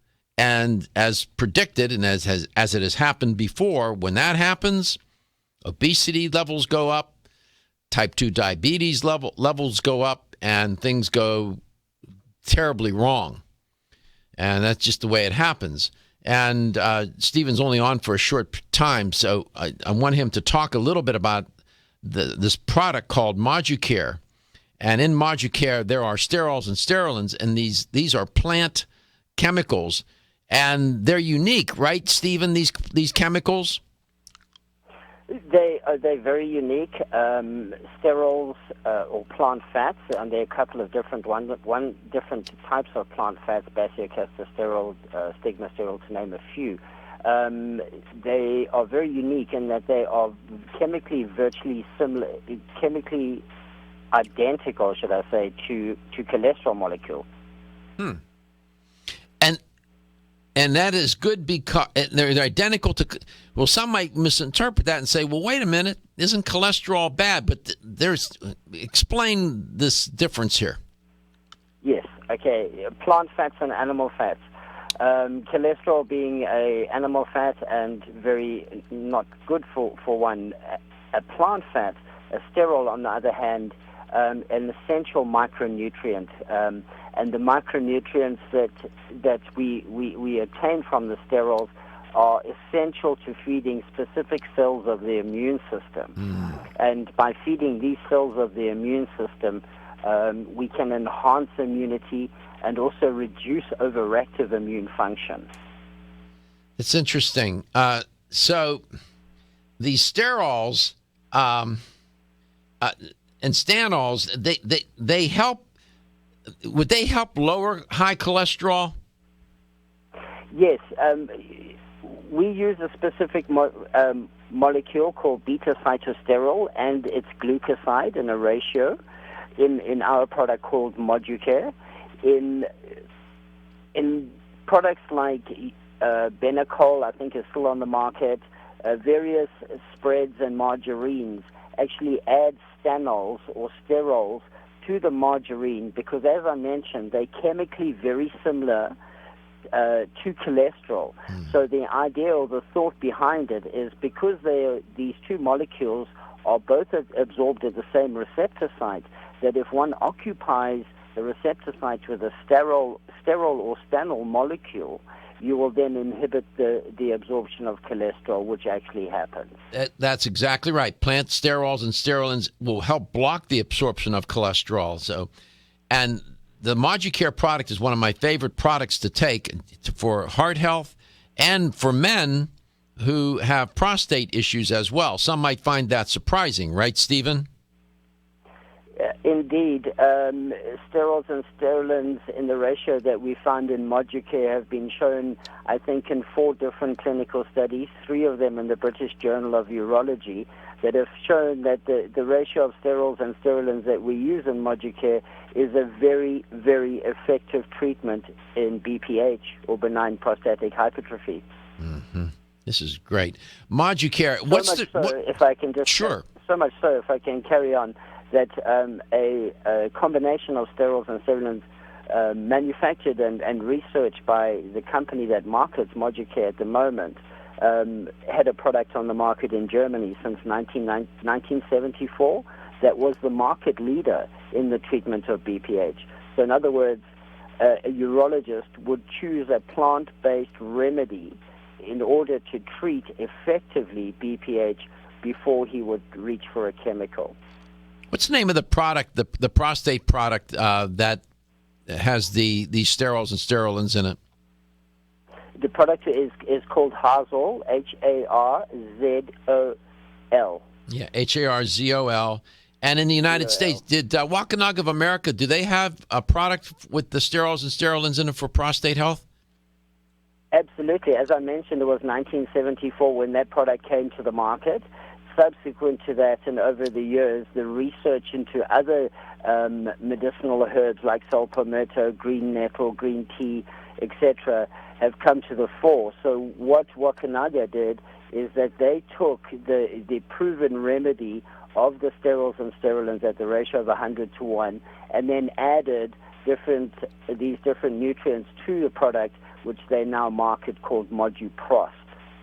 And as predicted, and as it has happened before, when that happens, obesity levels go up, type 2 diabetes levels go up, and things go terribly wrong. And that's just the way it happens. And Stephen's only on for a short time, so I want him to talk a little bit about this product called Moducare. And in Moducare, there are sterols and sterolins, and these are plant chemicals. And they're unique, right, Stephen, these chemicals? They're very unique. Sterols or plant fats, and there are a couple of different different types of plant fats, basiocystal, stigmasterol, to name a few. They are very unique in that they are chemically virtually similar, chemically identical, should I say, to cholesterol molecule. And that is good because they're identical to. Well, some might misinterpret that and say, "Well, wait a minute, isn't cholesterol bad?" But explain this difference here. Yes. Okay. Plant fats and animal fats. Cholesterol being a animal fat and very not good for one. A plant fat, a sterol, on the other hand, an essential micronutrient. And the micronutrients that we obtain from the sterols are essential to feeding specific cells of the immune system. And by feeding these cells of the immune system, we can enhance immunity and also reduce overactive immune function. It's interesting. So these sterols and stanols, they help. Would they help lower high cholesterol? Yes. We use a specific molecule called beta-cytosterol and its glucoside in a ratio in our product called Moducare. In products like Benecol, I think is still on the market, various spreads and margarines actually add stanols or sterols to the margarine because, as I mentioned, they're chemically very similar to cholesterol. So the idea or the thought behind it is because these two molecules are both absorbed at the same receptor site, that if one occupies the receptor site with a sterol or stanol molecule, you will then inhibit the absorption of cholesterol, which actually happens. That's exactly right. Plant sterols and sterolins will help block the absorption of cholesterol. So, and the Moducare product is one of my favorite products to take for heart health and for men who have prostate issues as well. Some might find that surprising, right, Stephen? Indeed. Sterols and sterolins in the ratio that we found in Moducare have been shown, I think, in 4 different clinical studies, 3 of them in the British Journal of Urology, that have shown that the ratio of sterols and sterolins that we use in Moducare is a very, very effective treatment in BPH, or benign prostatic hypertrophy. Mm-hmm. This is great. Moducare, if I can just... Sure. So much so, if I can carry on, that a combination of sterols and sterolins manufactured and researched by the company that markets Moducare at the moment had a product on the market in Germany since 1974 that was the market leader in the treatment of BPH. So in other words, a urologist would choose a plant-based remedy in order to treat effectively BPH before he would reach for a chemical. What's the name of the product, the prostate product that has these sterols and sterolins in it? The product is called Harzol, Harzol. Yeah, Harzol. And in the United States, did Wakanag of America, do they have a product with the sterols and sterolins in it for prostate health? Absolutely. As I mentioned, it was 1974 when that product came to the market. Subsequent to that, and over the years, the research into other medicinal herbs like salpometto, green nettle, green tea, etc., have come to the fore. So what Wakanaga did is that they took the proven remedy of the sterols and sterolins at the ratio of 100 to 1, and then added these different nutrients to the product, which they now market called Moduprost.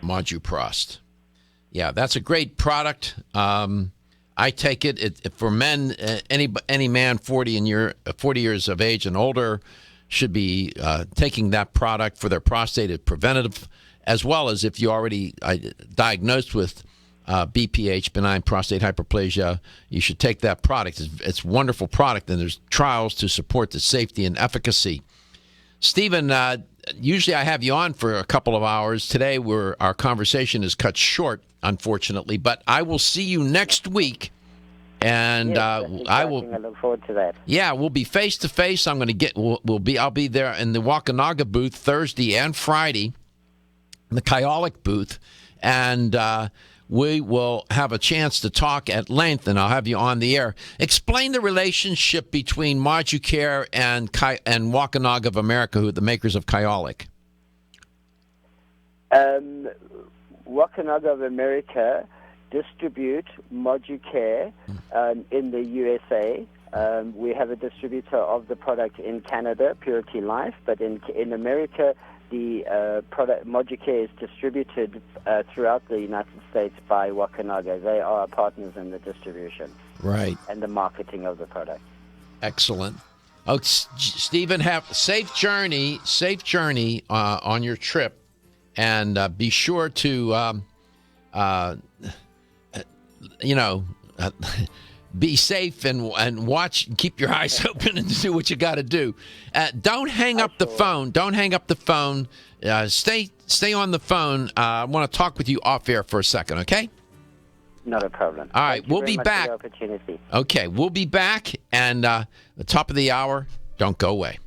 Moduprost. Yeah, that's a great product. I take it for men. Any man 40 years of age and older should be taking that product for their prostate preventative, as well as if you already diagnosed with BPH, benign prostate hyperplasia, you should take that product. It's a wonderful product, and there's trials to support the safety and efficacy. Stephen, usually I have you on for a couple of hours. Today, our conversation is cut short, unfortunately, but I will see you next week. And yes, I look forward to that. Yeah, we'll be face to face. I'll be there in the Wakanaga booth Thursday and Friday, in the Kyolic booth, and we will have a chance to talk at length, and I'll have you on the air. Explain the relationship between Moducare and Wakanaga of America, who are the makers of Kyolic. Wakanaga of America distribute Moducare in the USA. We have a distributor of the product in Canada, Purity Life, but in America, the product Moducare is distributed throughout the United States by Wakanaga. They are our partners in the distribution, right, and the marketing of the product. Excellent. Oh, Stephen, have safe journey on your trip, and be sure to be safe and watch, keep your eyes open and do what you got to do. Don't hang up the phone. Don't hang up the phone. Stay on the phone. I want to talk with you off air for a second, okay? Not a problem. All right, we'll be back. For the opportunity. Okay, we'll be back, and the top of the hour, don't go away.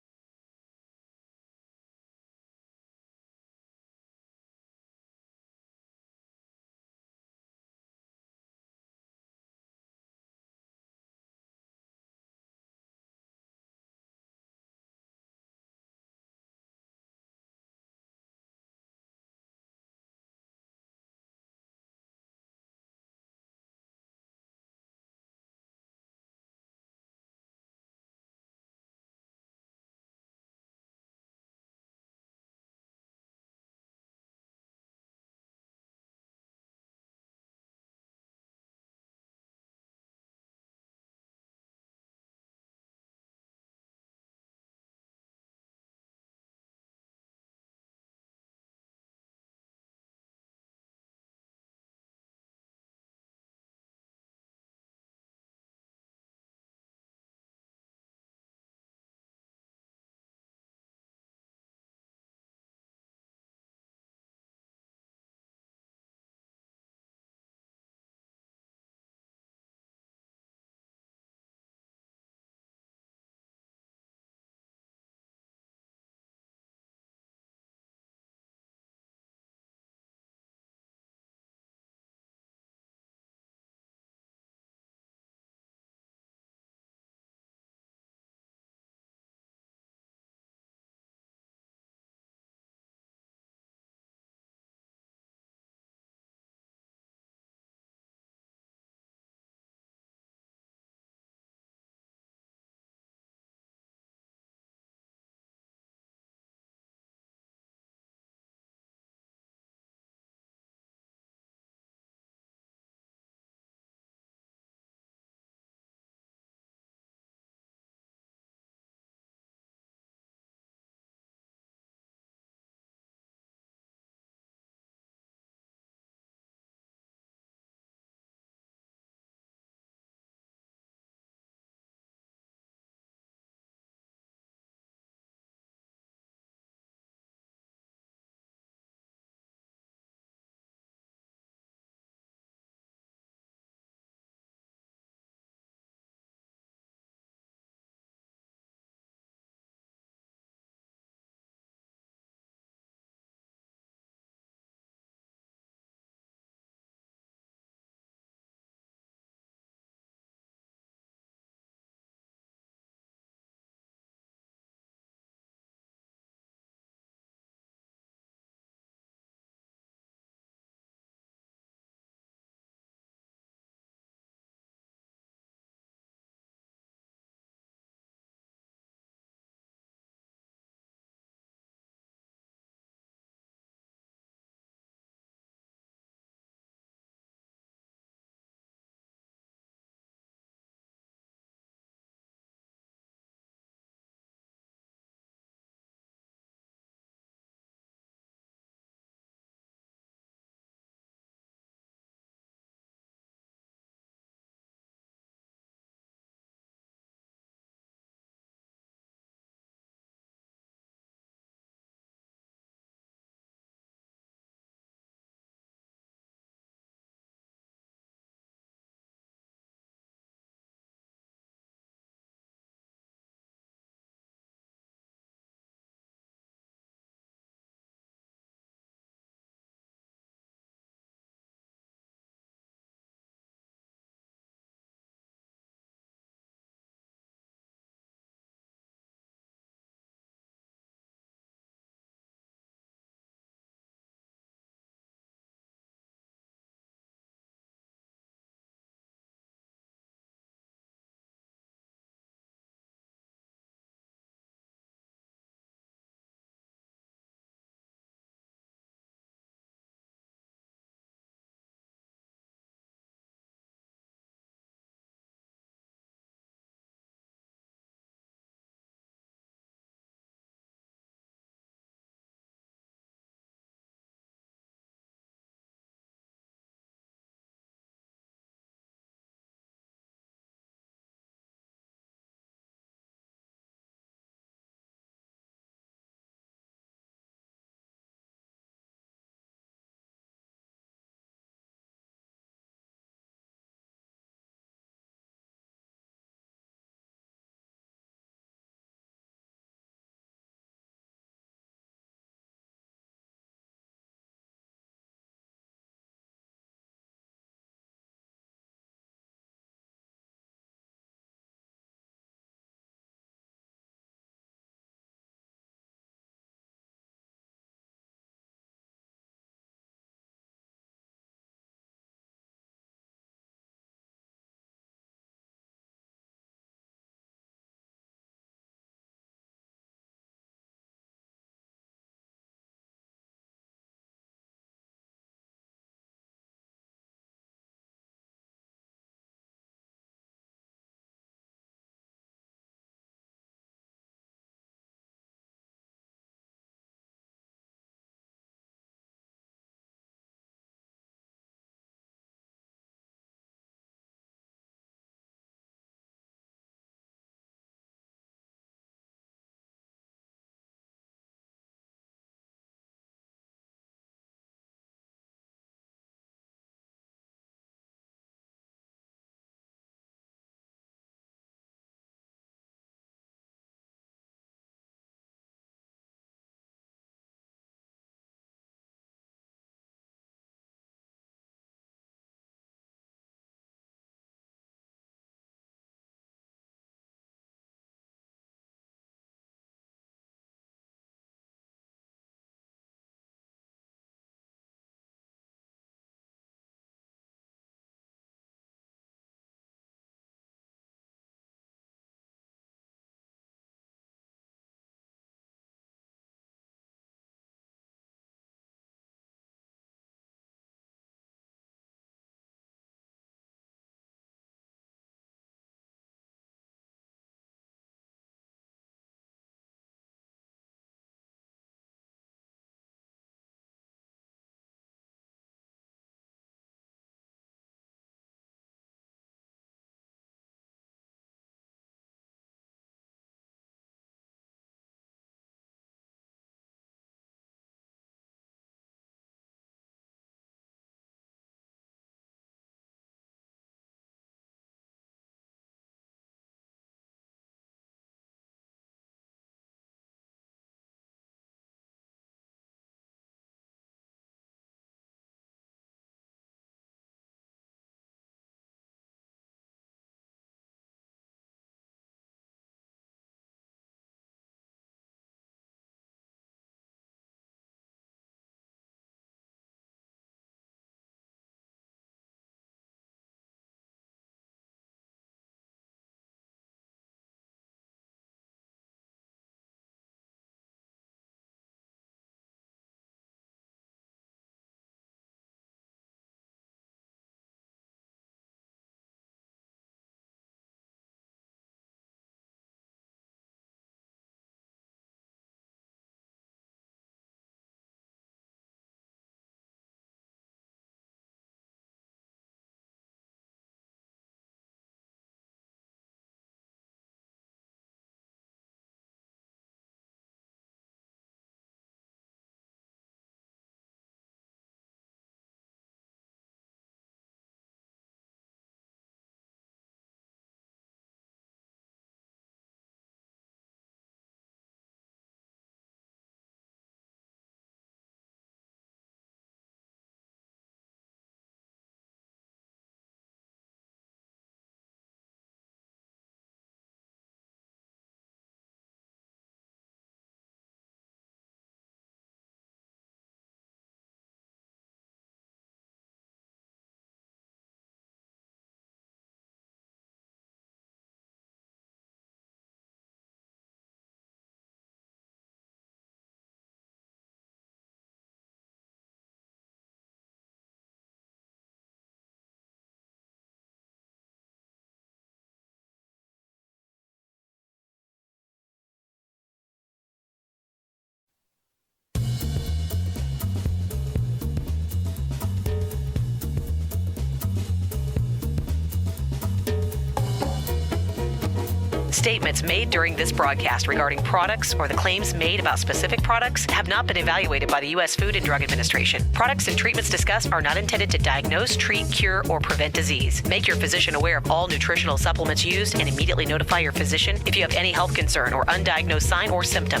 Statements made during this broadcast regarding products or the claims made about specific products have not been evaluated by the U.S. Food and Drug Administration. Products and treatments discussed are not intended to diagnose, treat, cure, or prevent disease. Make your physician aware of all nutritional supplements used and immediately notify your physician if you have any health concern or undiagnosed sign or symptom.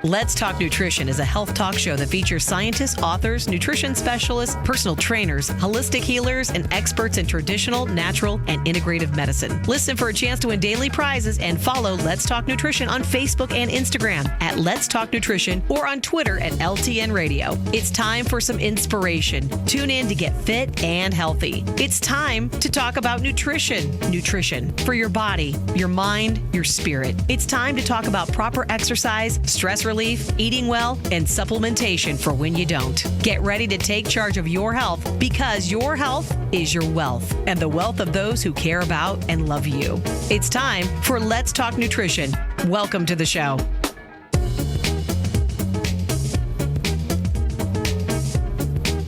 Let's Talk Nutrition is a health talk show that features scientists, authors, nutrition specialists, personal trainers, holistic healers, and experts in traditional, natural, and integrative medicine. Listen for a chance to win daily prizes and follow Let's Talk Nutrition on Facebook and Instagram at Let's Talk Nutrition or on Twitter at LTN Radio. It's time for some inspiration. Tune in to get fit and healthy. It's time to talk about nutrition. Nutrition for your body, your mind, your spirit. It's time to talk about proper exercise, stress relief, eating well, and supplementation for when you don't. Get ready to take charge of your health because your health is your wealth and the wealth of those who care about and love you. It's time for Let's Talk Nutrition. Welcome to the show.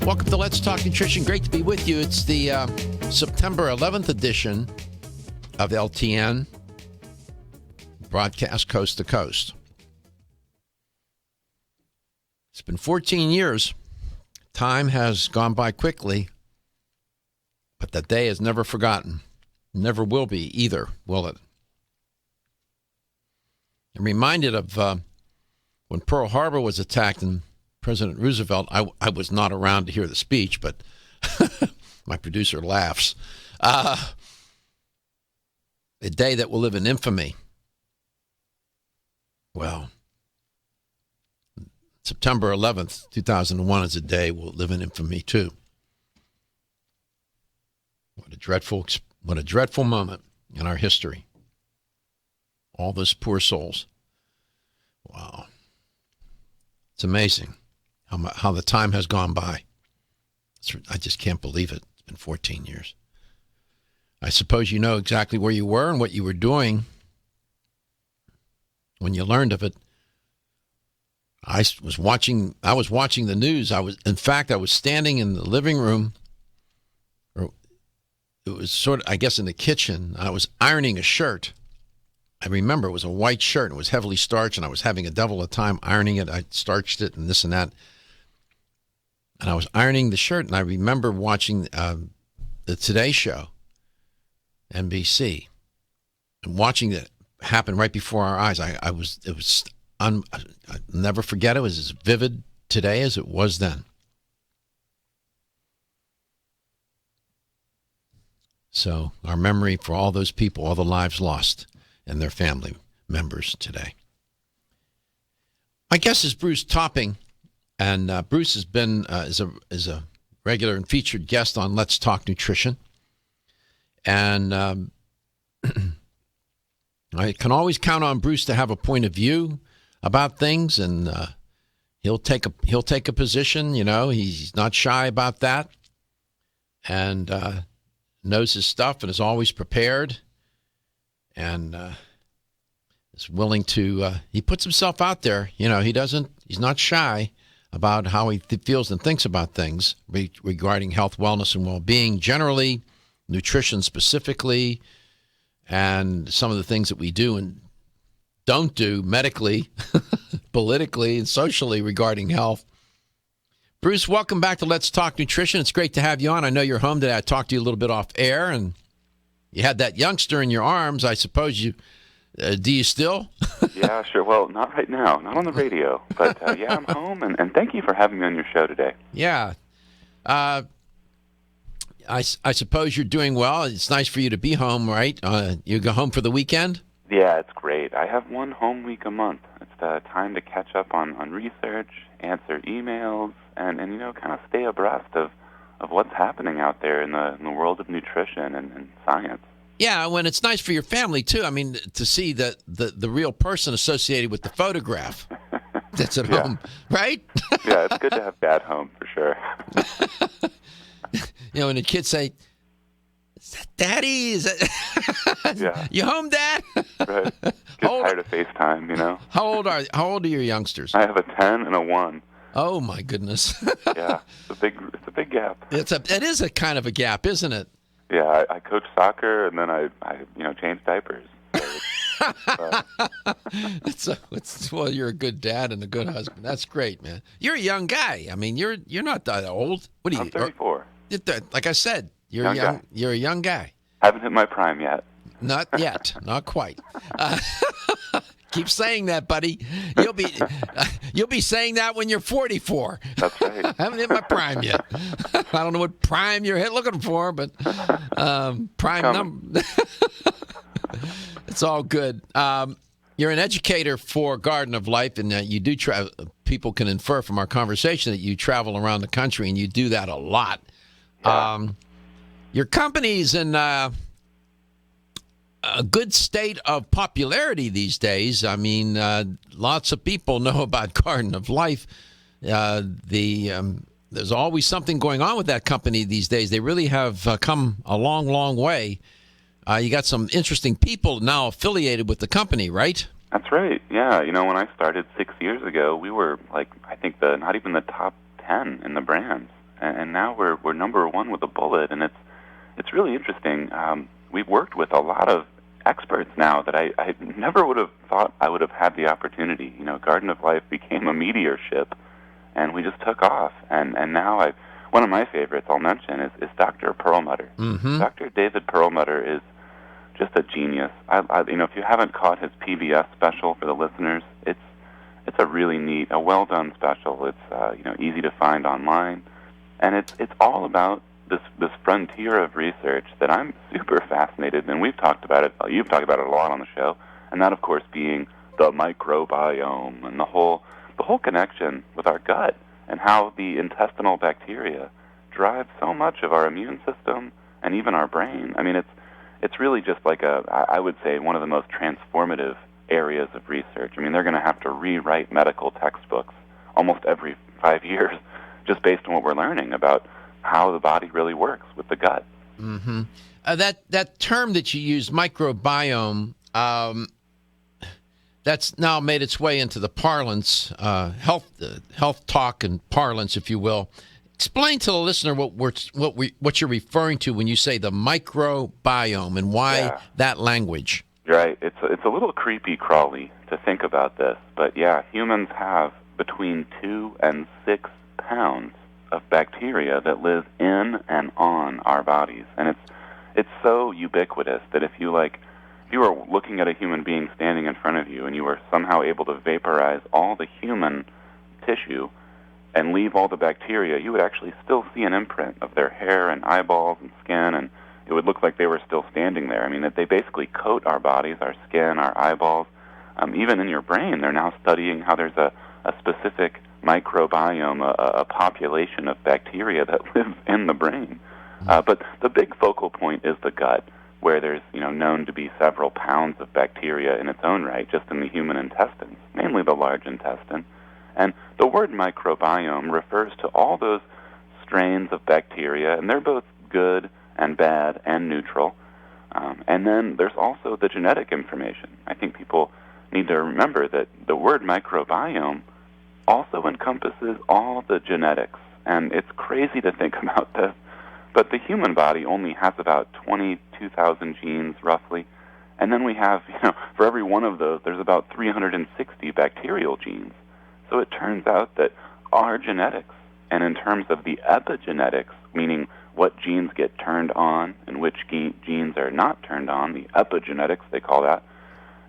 Welcome to Let's Talk Nutrition. Great to be with you. It's the September 11th edition of LTN, broadcast coast to coast. It's been 14 years. Time has gone by quickly, but that day is never forgotten. Never will be either, will it? I'm reminded of when Pearl Harbor was attacked and President Roosevelt, I was not around to hear the speech, but my producer laughs. A day that will live in infamy. Well, September 11th, 2001 is a day will live in infamy too. What a dreadful moment in our history. All those poor souls. Wow. It's amazing how the time has gone by. I just can't believe it. It's been 14 years. I suppose you know exactly where you were and what you were doing when you learned of it. I was watching the news. I was standing in the living room. It was sort of, I guess, in the kitchen. I was ironing a shirt. I remember it was a white shirt. And it was heavily starched, and I was having a devil of a time ironing it. I starched it and this and that. And I was ironing the shirt, and I remember watching the Today Show, NBC, and watching it happen right before our eyes. I'll never forget it. It was as vivid today as it was then. So our memory for all those people, all the lives lost, and their family members today. My guest is Bruce Topping, and Bruce has been is a regular and featured guest on Let's Talk Nutrition, and I can always count on Bruce to have a point of view about things, and he'll take a position. You know, he's not shy about that, and knows his stuff and is always prepared, and is willing to. He puts himself out there. You know, he's not shy about how he feels and thinks about things regarding health, wellness, and well-being generally, nutrition specifically, and some of the things that we do and don't do medically, politically, and socially regarding health. Bruce, welcome back to Let's Talk Nutrition. It's great to have you on. I know you're home today. I talked to you a little bit off air, and you had that youngster in your arms. I suppose you, do you still? Yeah, sure. Well, not right now, not on the radio, but yeah, I'm home, and thank you for having me on your show today. Yeah. I suppose you're doing well. It's nice for you to be home, right? You go home for the weekend? Yeah, it's great. I have one home week a month. It's the time to catch up on research, answer emails, and you know, kind of stay abreast of what's happening out there in the world of nutrition and science. Yeah, when it's nice for your family, too. I mean, to see the real person associated with the photograph that's at home, right? Yeah, it's good to have Dad home, for sure. You know, when the kids say, "Is that Daddy? Is that yeah. You home, Dad?" Right. Get tired of FaceTime, you know. How old are your youngsters? I have a 10 and a 1. Oh my goodness. Yeah, it's a big gap. It is a kind of a gap, isn't it? Yeah, I coach soccer, and then I change diapers. Well, you're a good dad and a good husband. That's great, man. You're a young guy. I mean, you're not that old. What are you? I'm 34. Like I said, you're young. You're a young guy. Haven't hit my prime yet. Not yet. Not quite. Keep saying that, buddy. You'll be saying that when you're 44. That's right. I haven't hit my prime yet. I don't know what prime you're looking for, but prime number. It's all good. You're an educator for Garden of Life, and you do travel. People can infer from our conversation that you travel around the country, and you do that a lot. Yeah. Your company's in a good state of popularity these days. I mean, lots of people know about Garden of Life. There's always something going on with that company these days. They really have come a long, long way. You got some interesting people now affiliated with the company, right? That's right. Yeah. When I started 6 years ago, we were I think not even the top 10 in the brands, and now we're number one with a bullet, and it's really interesting. We've worked with a lot of experts now that I never would have thought I would have had the opportunity. Garden of Life became a meteor ship, and we just took off. And now one of my favorites I'll mention is Dr. Perlmutter. Mm-hmm. Dr. David Perlmutter is just a genius. If you haven't caught his PBS special for the listeners, it's a really neat, a well done special. It's easy to find online, and it's all about this frontier of research that I'm super fascinated, and we've talked about it. You've talked about it a lot on the show, and that, of course, being the microbiome and the whole connection with our gut and how the intestinal bacteria drive so much of our immune system and even our brain. I mean, it's really just I would say, one of the most transformative areas of research. I mean, they're going to have to rewrite medical textbooks almost every 5 years just based on what we're learning about how the body really works with the gut. Mm-hmm. That term that you use, microbiome, that's now made its way into the parlance, health talk and parlance, if you will. Explain to the listener what you're referring to when you say the microbiome and why that language. Right. It's a little creepy crawly to think about this, but yeah, humans have between 2 and 6 pounds of bacteria that live in and on our bodies, and it's so ubiquitous that if you were looking at a human being standing in front of you and you were somehow able to vaporize all the human tissue and leave all the bacteria, you would actually still see an imprint of their hair and eyeballs and skin, and it would look like they were still standing there. I mean, that they basically coat our bodies, our skin, our eyeballs. Even in your brain, they're now studying how there's a specific microbiome, a population of bacteria that lives in the brain. But the big focal point is the gut, where there's known to be several pounds of bacteria in its own right, just in the human intestines, mainly the large intestine. And the word microbiome refers to all those strains of bacteria, and they're both good and bad and neutral. And then there's also the genetic information. I think people need to remember that the word microbiome also encompasses all the genetics. And it's crazy to think about this, but the human body only has about 22,000 genes, roughly. And then we have, for every one of those, there's about 360 bacterial genes. So it turns out that our genetics, and in terms of the epigenetics, meaning what genes get turned on and which genes are not turned on, the epigenetics they call that,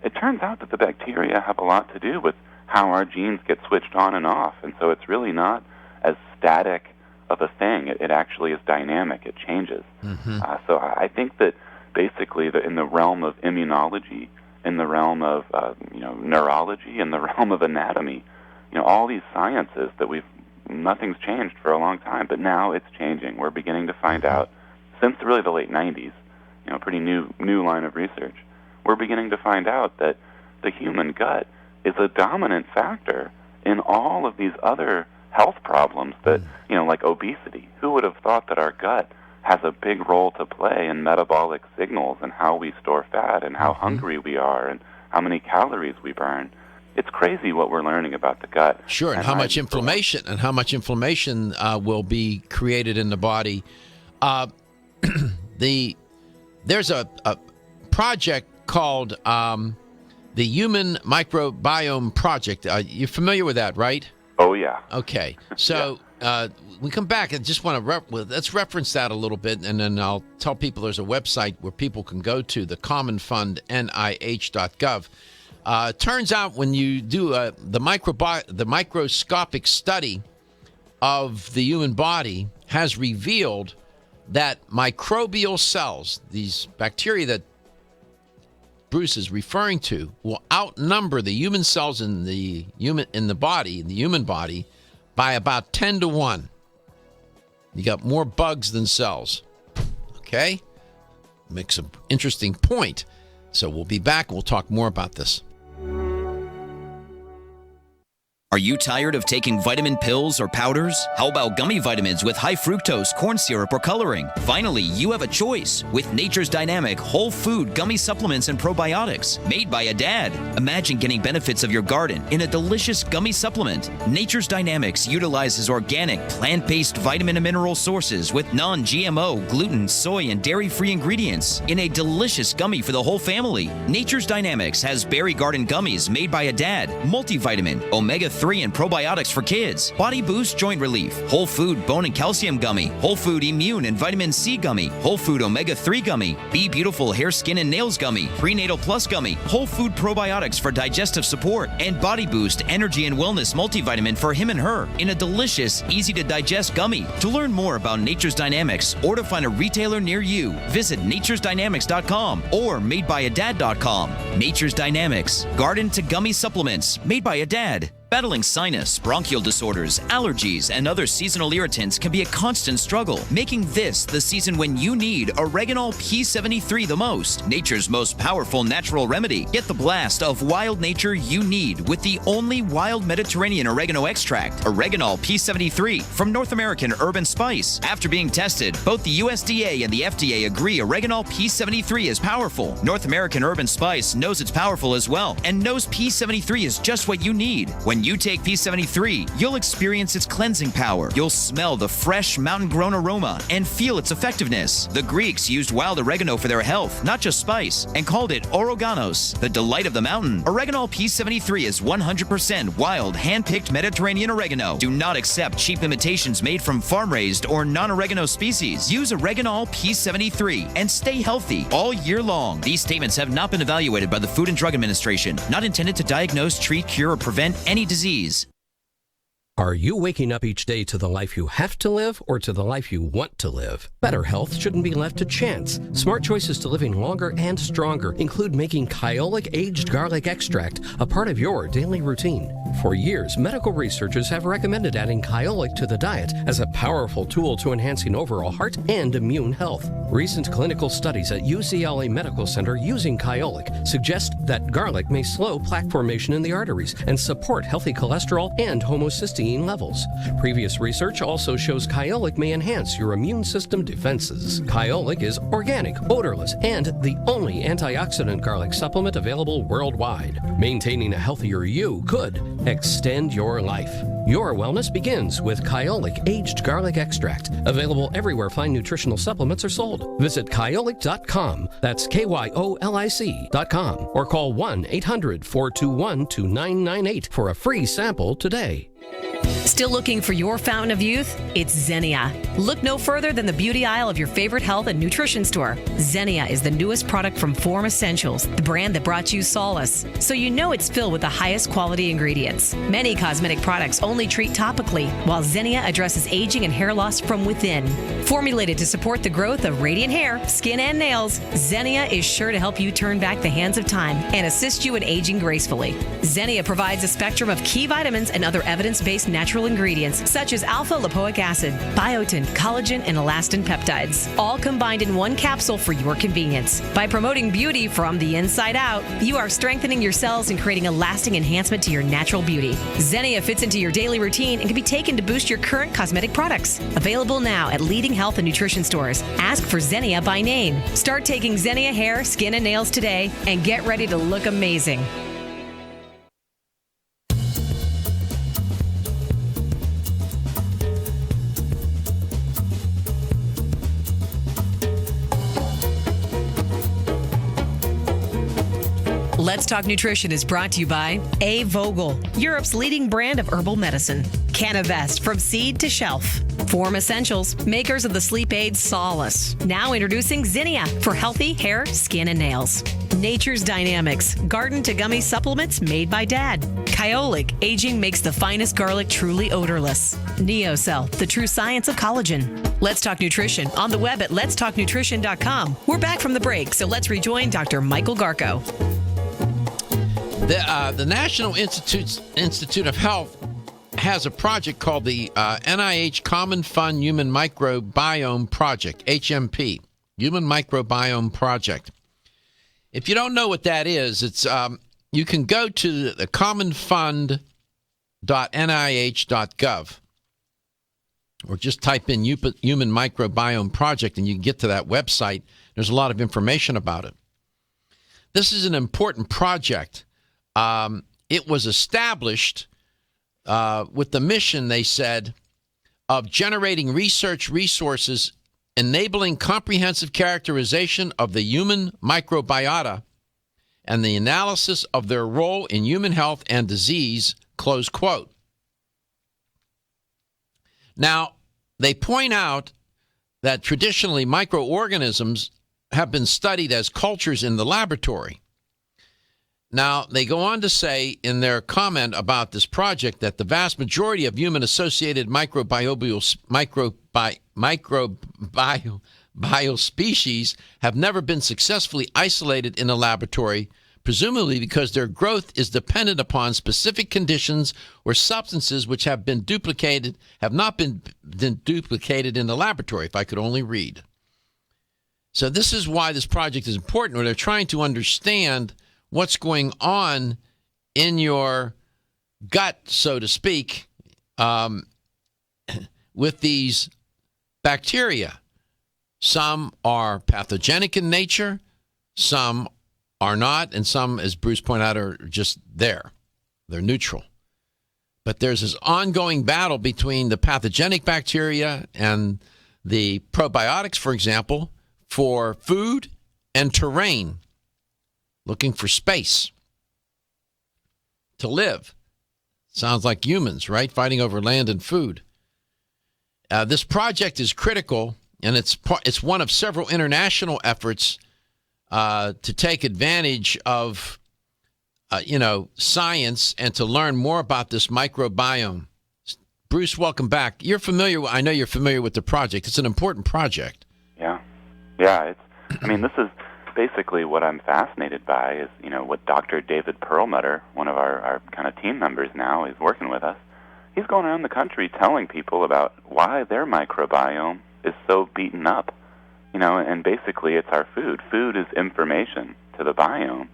it turns out that the bacteria have a lot to do with how our genes get switched on and off. And so it's really not as static of a thing. It actually is dynamic. It changes. Mm-hmm. So I think that basically in the realm of immunology, in the realm of neurology, in the realm of anatomy, all these sciences that nothing's changed for a long time, but now it's changing. We're beginning to find out, since really the late 90s, pretty new line of research, we're beginning to find out that the human gut is a dominant factor in all of these other health problems that, like obesity. Who would have thought that our gut has a big role to play in metabolic signals and how we store fat and how hungry we are and how many calories we burn? It's crazy what we're learning about the gut. Sure, and how much inflammation will be created in the body. there's a project called the Human Microbiome Project. You're familiar with that, right? Oh, yeah. Okay. So we come back. I just want to let's reference that a little bit, and then I'll tell people there's a website where people can go to, the Common Fund, NIH.gov. Turns out when you do the microscopic study of the human body has revealed that microbial cells, these bacteria that Bruce is referring to, will outnumber the human cells in the human body, by about 10 to 1. You got more bugs than cells. Okay? Makes an interesting point. So we'll be back. We'll talk more about this. Are you tired of taking vitamin pills or powders? How about gummy vitamins with high fructose, corn syrup, or coloring? Finally, you have a choice with Nature's Dynamic whole food gummy supplements and probiotics made by a dad. Imagine getting benefits of your garden in a delicious gummy supplement. Nature's Dynamics utilizes organic, plant-based vitamin and mineral sources with non-GMO, gluten, soy, and dairy-free ingredients in a delicious gummy for the whole family. Nature's Dynamics has berry garden gummies made by a dad, multivitamin, omega-3 and probiotics for kids, body boost joint relief, whole food bone and calcium gummy, whole food immune and vitamin C gummy, whole food omega-3 gummy, Be Beautiful hair, skin, and nails gummy, prenatal plus gummy, whole food probiotics for digestive support, and body boost energy and wellness multivitamin for him and her in a delicious, easy to digest gummy. To learn more about Nature's Dynamics or to find a retailer near you, visit naturesdynamics.com or madebyadad.com. Nature's Dynamics, garden to gummy supplements made by a dad. Battling sinus, bronchial disorders, allergies, and other seasonal irritants can be a constant struggle, making this the season when you need Oreganol P73 the most, nature's most powerful natural remedy. Get the blast of wild nature you need with the only wild Mediterranean oregano extract, Oreganol P73 from North American Herb & Spice. After being tested, both the USDA and the FDA agree Oreganol P73 is powerful. North American Herb & Spice knows it's powerful as well and knows P73 is just what you need. When you take P73, you'll experience its cleansing power. You'll smell the fresh mountain-grown aroma and feel its effectiveness. The Greeks used wild oregano for their health, not just spice, and called it Oroganos, the delight of the mountain. Oreganol P73 is 100% wild, hand-picked Mediterranean oregano. Do not accept cheap imitations made from farm-raised or non-oregano species. Use Oreganol P73 and stay healthy all year long. These statements have not been evaluated by the Food and Drug Administration, not intended to diagnose, treat, cure, or prevent any disease. Are you waking up each day to the life you have to live or to the life you want to live? Better health shouldn't be left to chance. Smart choices to living longer and stronger include making Kyolic aged garlic extract a part of your daily routine. For years, medical researchers have recommended adding Kyolic to the diet as a powerful tool to enhancing overall heart and immune health. Recent clinical studies at UCLA Medical Center using Kyolic suggest that garlic may slow plaque formation in the arteries and support healthy cholesterol and homocysteine levels. Previous research also shows Kyolic may enhance your immune system defenses. Kyolic is organic, odorless, and the only antioxidant garlic supplement available worldwide. Maintaining a healthier you could extend your life. Your wellness begins with Kyolic aged garlic extract, available everywhere fine nutritional supplements are sold. Visit Kyolic.com, that's KYOLIC.com, or call 1-800-421-2998 for a free sample today. Still looking for your fountain of youth? It's Xenia. Look no further than the beauty aisle of your favorite health and nutrition store. Xenia is the newest product from Form Essentials, the brand that brought you solace. So you know it's filled with the highest quality ingredients. Many cosmetic products only treat topically, while Xenia addresses aging and hair loss from within. Formulated to support the growth of radiant hair, skin, and nails, Xenia is sure to help you turn back the hands of time and assist you in aging gracefully. Xenia provides a spectrum of key vitamins and other evidence-based natural ingredients such as alpha-lipoic acid, biotin, collagen, and elastin peptides, all combined in one capsule for your convenience. By promoting beauty from the inside out, you are strengthening your cells and creating a lasting enhancement to your natural beauty. Xenia fits into your daily routine and can be taken to boost your current cosmetic products. Available now at leading health and nutrition stores. Ask for Xenia by name. Start taking Xenia hair, skin, and nails today and get ready to look amazing. Let's Talk Nutrition is brought to you by A. Vogel, Europe's leading brand of herbal medicine. Canavest, from seed to shelf. Form Essentials, makers of the sleep aid Solace. Now introducing Zinnia for healthy hair, skin, and nails. Nature's Dynamics, garden to gummy supplements made by Dad. Kyolic, aging makes the finest garlic truly odorless. NeoCell, the true science of collagen. Let's Talk Nutrition on the web at letstalknutrition.com. We're back from the break, so let's rejoin Dr. Michael Garko. The National Institute of Health has a project called the NIH Common Fund Human Microbiome Project, HMP, Human Microbiome Project. If you don't know what that is, it's you can go to the commonfund.nih.gov or just type in Human Microbiome Project and you can get to that website. There's a lot of information about it. This is an important project. It was established with the mission, they said, of generating research resources enabling comprehensive characterization of the human microbiota and the analysis of their role in human health and disease, close quote. Now, they point out that traditionally microorganisms have been studied as cultures in the laboratory. Now, they go on to say in their comment about this project that the vast majority of human-associated microbial species have never been successfully isolated in a laboratory, presumably because their growth is dependent upon specific conditions or substances which have not been duplicated in the laboratory, if I could only read. So this is why this project is important, where they're trying to understand what's going on in your gut, so to speak, with these bacteria. Some are pathogenic in nature, some are not, and some, as Bruce pointed out, are just there. They're neutral. But there's this ongoing battle between the pathogenic bacteria and the probiotics, for example, for food and terrain, looking for space to live. Sounds like humans, right? Fighting over land and food. This project is critical, and it's one of several international efforts to take advantage of, science and to learn more about this microbiome. Bruce, welcome back. I know you're familiar with the project. It's an important project. Yeah. This is basically what I'm fascinated by is, what Dr. David Perlmutter, one of our kind of team members now, is working with us. He's going around the country telling people about why their microbiome is so beaten up, and basically it's our food. Food is information to the biome.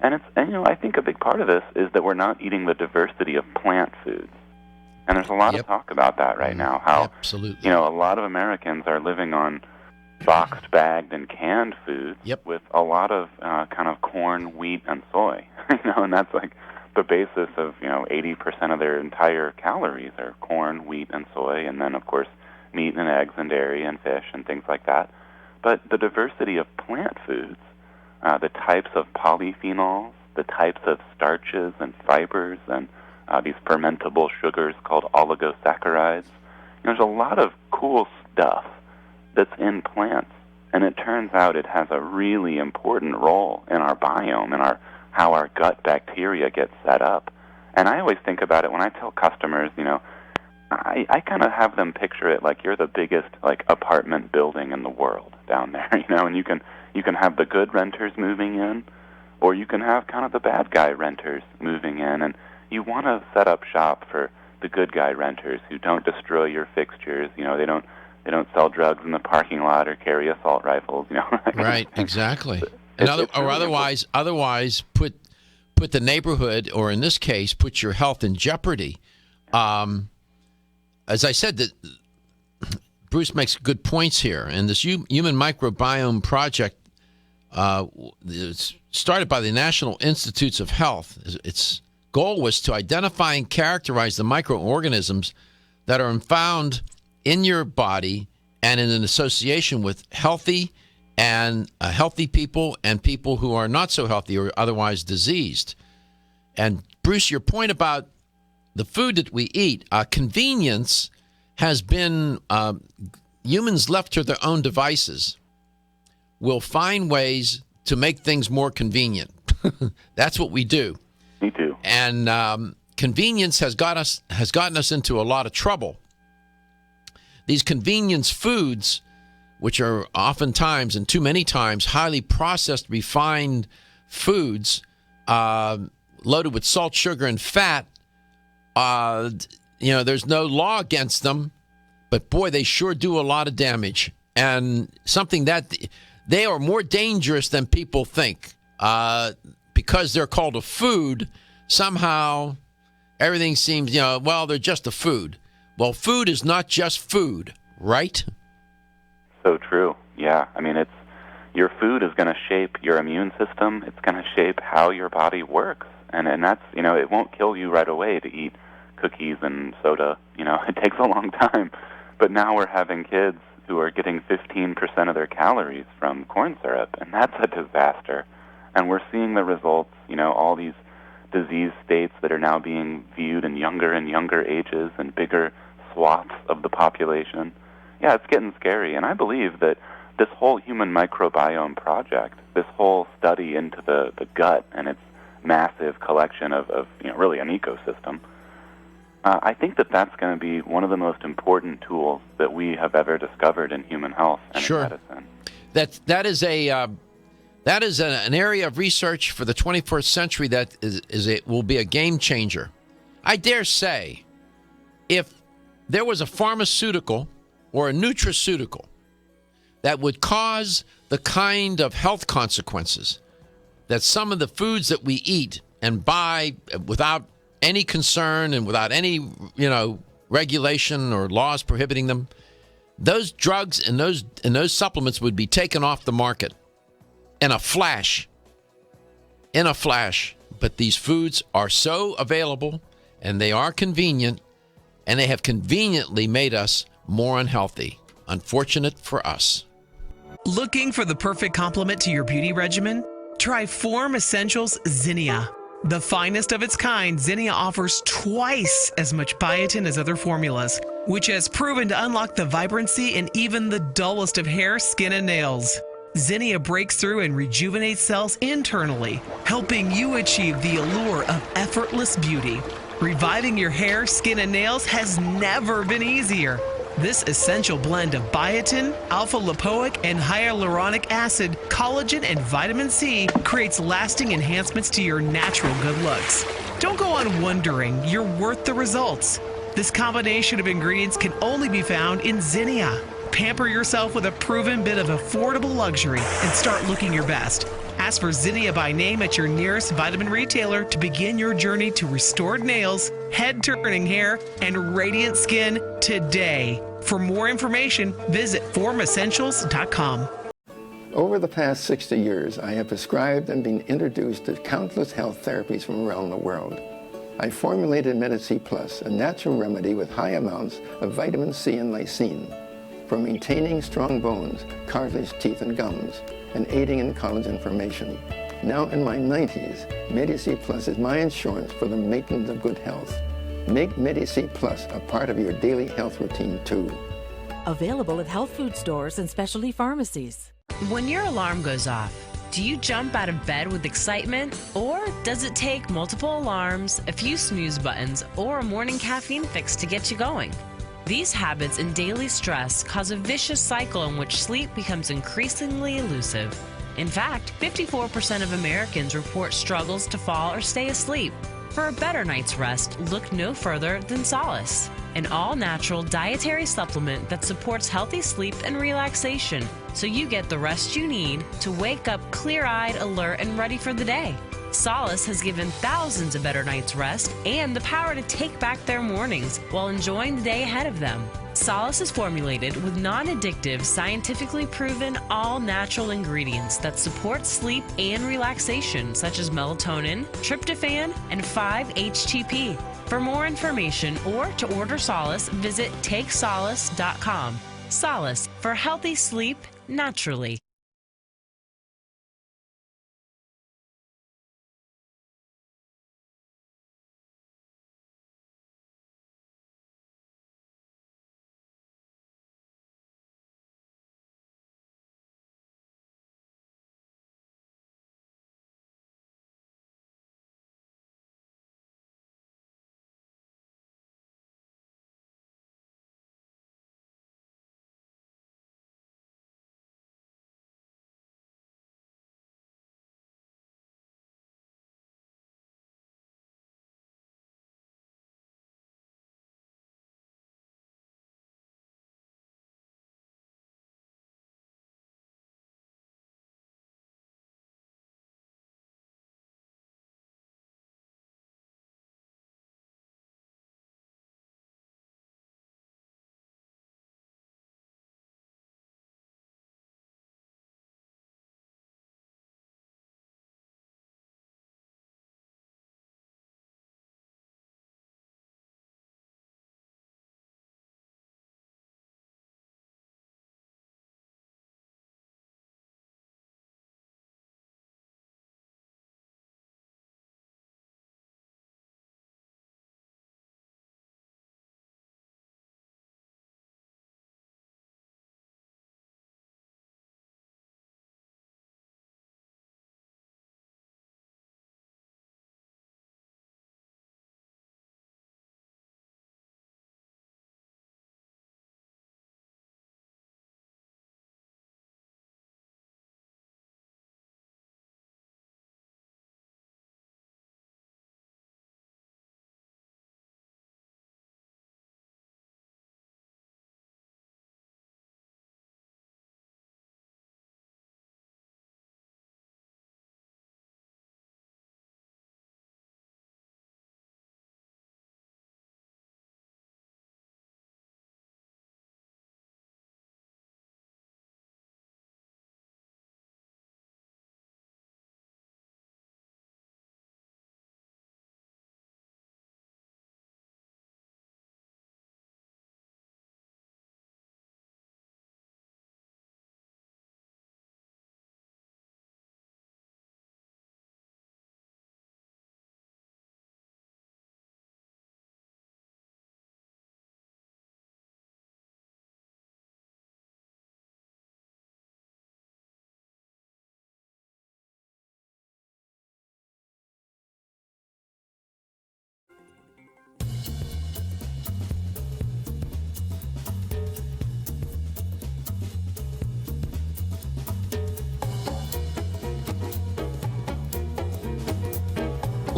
And I think a big part of this is that we're not eating the diversity of plant foods. And there's a lot of talk about that right now, how, absolutely. A lot of Americans are living on boxed, bagged, and canned foods with a lot of kind of corn, wheat, and soy, and that's like the basis of, 80% of their entire calories are corn, wheat, and soy, and then, of course, meat and eggs and dairy and fish and things like that. But the diversity of plant foods, the types of polyphenols, the types of starches and fibers, and these fermentable sugars called oligosaccharides, there's a lot of cool stuff that's in plants, and it turns out it has a really important role in our biome and how our gut bacteria get set up. And I always think about it when I tell customers, I kind of have them picture it like you're the biggest apartment building in the world down there, and you can have the good renters moving in, or you can have kind of the bad guy renters moving in, and you want to set up shop for the good guy renters who don't destroy your fixtures. They don't sell drugs in the parking lot or carry assault rifles. Right, exactly. And otherwise put the neighborhood, or in this case, put your health in jeopardy. As I said, that Bruce makes good points here, and this Human Microbiome Project started by the National Institutes of Health. Its goal was to identify and characterize the microorganisms that are found in your body and in an association with healthy and healthy people and people who are not so healthy or otherwise diseased. And Bruce, your point about the food that we eat, convenience has been humans left to their own devices will find ways to make things more convenient. That's what we do. Me too. And convenience has gotten us into a lot of trouble. These convenience foods, which are oftentimes and too many times highly processed, refined foods, loaded with salt, sugar, and fat. There's no law against them, but boy, they sure do a lot of damage. And something that they are more dangerous than people think. Because they're called a food, somehow everything seems, they're just a food. Well, food is not just food, right? So true. Yeah. I mean, your food is going to shape your immune system. It's going to shape how your body works. And that's, it won't kill you right away to eat cookies and soda. It takes a long time. But now we're having kids who are getting 15% of their calories from corn syrup, and that's a disaster. And we're seeing the results, all these disease states that are now being viewed in younger and younger ages and bigger swaths of the population. Yeah, it's getting scary. And I believe that this whole human microbiome project, this whole study into the gut and its massive collection of really an ecosystem, I think that's going to be one of the most important tools that we have ever discovered in human health and in medicine. That is an area of research for the 21st century that will be a game changer. I dare say, if there was a pharmaceutical or a nutraceutical that would cause the kind of health consequences that some of the foods that we eat and buy without any concern and without any, regulation or laws prohibiting them, those drugs and those supplements would be taken off the market in a flash. But these foods are so available and they are convenient, and they have conveniently made us more unhealthy. Unfortunate for us. Looking for the perfect complement to your beauty regimen? Try Form Essentials Zinnia. The finest of its kind, Zinnia offers twice as much biotin as other formulas, which has proven to unlock the vibrancy in even the dullest of hair, skin, and nails. Zinnia breaks through and rejuvenates cells internally, helping you achieve the allure of effortless beauty. Reviving your hair, skin, and nails has never been easier. This essential blend of biotin, alpha-lipoic, and hyaluronic acid, collagen, and vitamin C creates lasting enhancements to your natural good looks. Don't go on wondering. You're worth the results. This combination of ingredients can only be found in Zinnia. Pamper yourself with a proven bit of affordable luxury and start looking your best. Ask for Zinnia by name at your nearest vitamin retailer to begin your journey to restored nails, head-turning hair, and radiant skin today. For more information, visit formessentials.com. Over the past 60 years, I have prescribed and been introduced to countless health therapies from around the world. I formulated Medici Plus, a natural remedy with high amounts of vitamin C and lysine for maintaining strong bones, cartilage, teeth, and gums, and aiding in collagen formation. Now in my 90s, Medici Plus is my insurance for the maintenance of good health. Make Medici Plus a part of your daily health routine too. Available at health food stores and specialty pharmacies. When your alarm goes off, do you jump out of bed with excitement? Or does it take multiple alarms, a few snooze buttons, or a morning caffeine fix to get you going? These habits and daily stress cause a vicious cycle in which sleep becomes increasingly elusive. In fact, 54% of Americans report struggles to fall or stay asleep. For a better night's rest, look no further than Solace, an all-natural dietary supplement that supports healthy sleep and relaxation, so you get the rest you need to wake up clear-eyed, alert, and ready for the day. Solace has given thousands a better night's rest and the power to take back their mornings while enjoying the day ahead of them. Solace is formulated with non-addictive, scientifically proven, all-natural ingredients that support sleep and relaxation, such as melatonin, tryptophan, and 5-HTP. For more information or to order Solace, visit TakeSolace.com. Solace for healthy sleep naturally.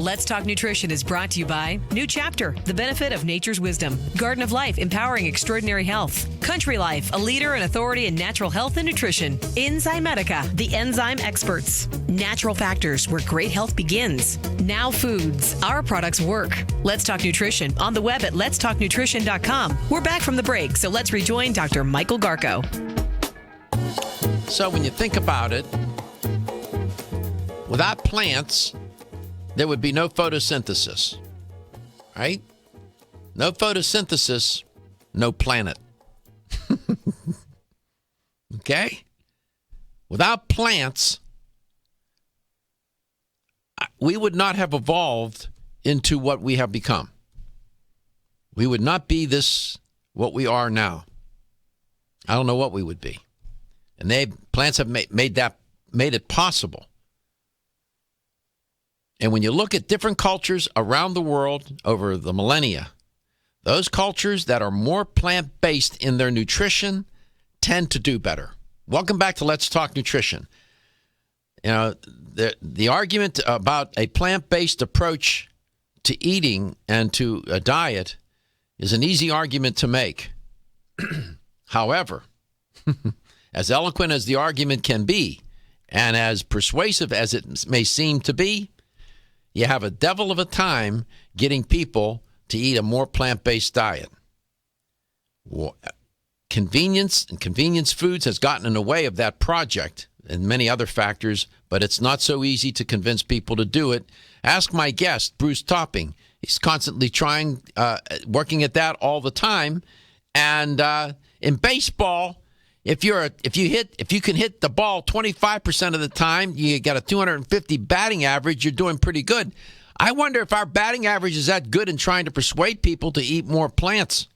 Let's Talk Nutrition is brought to you by New Chapter, the benefit of nature's wisdom. Garden of Life, empowering extraordinary health. Country Life, a leader and authority in natural health and nutrition. Enzymedica, the enzyme experts. Natural Factors, where great health begins. Now Foods, our products work. Let's Talk Nutrition on the web at letstalknutrition.com. We're back from the break, so let's rejoin Dr. Michael Garko. So when you think about it, without plants, there would be no photosynthesis, right? No photosynthesis, no planet. Okay? Without plants, we would not have evolved into what we have become. We would not be what we are now. I don't know what we would be. And plants have made it possible. And when you look at different cultures around the world over the millennia, those cultures that are more plant-based in their nutrition tend to do better. Welcome back to Let's Talk Nutrition. You know, the argument about a plant-based approach to eating and to a diet is an easy argument to make. However, as eloquent as the argument can be, and as persuasive as it may seem to be, you have a devil of a time getting people to eat a more plant-based diet. Convenience and convenience foods has gotten in the way of that project and many other factors, but it's not so easy to convince people to do it. Ask my guest, Bruce Topping. He's constantly working at that all the time. And in baseball, if you can hit the ball 25% of the time, you got a 250 batting average, you're doing pretty good. I wonder if our batting average is that good in trying to persuade people to eat more plants.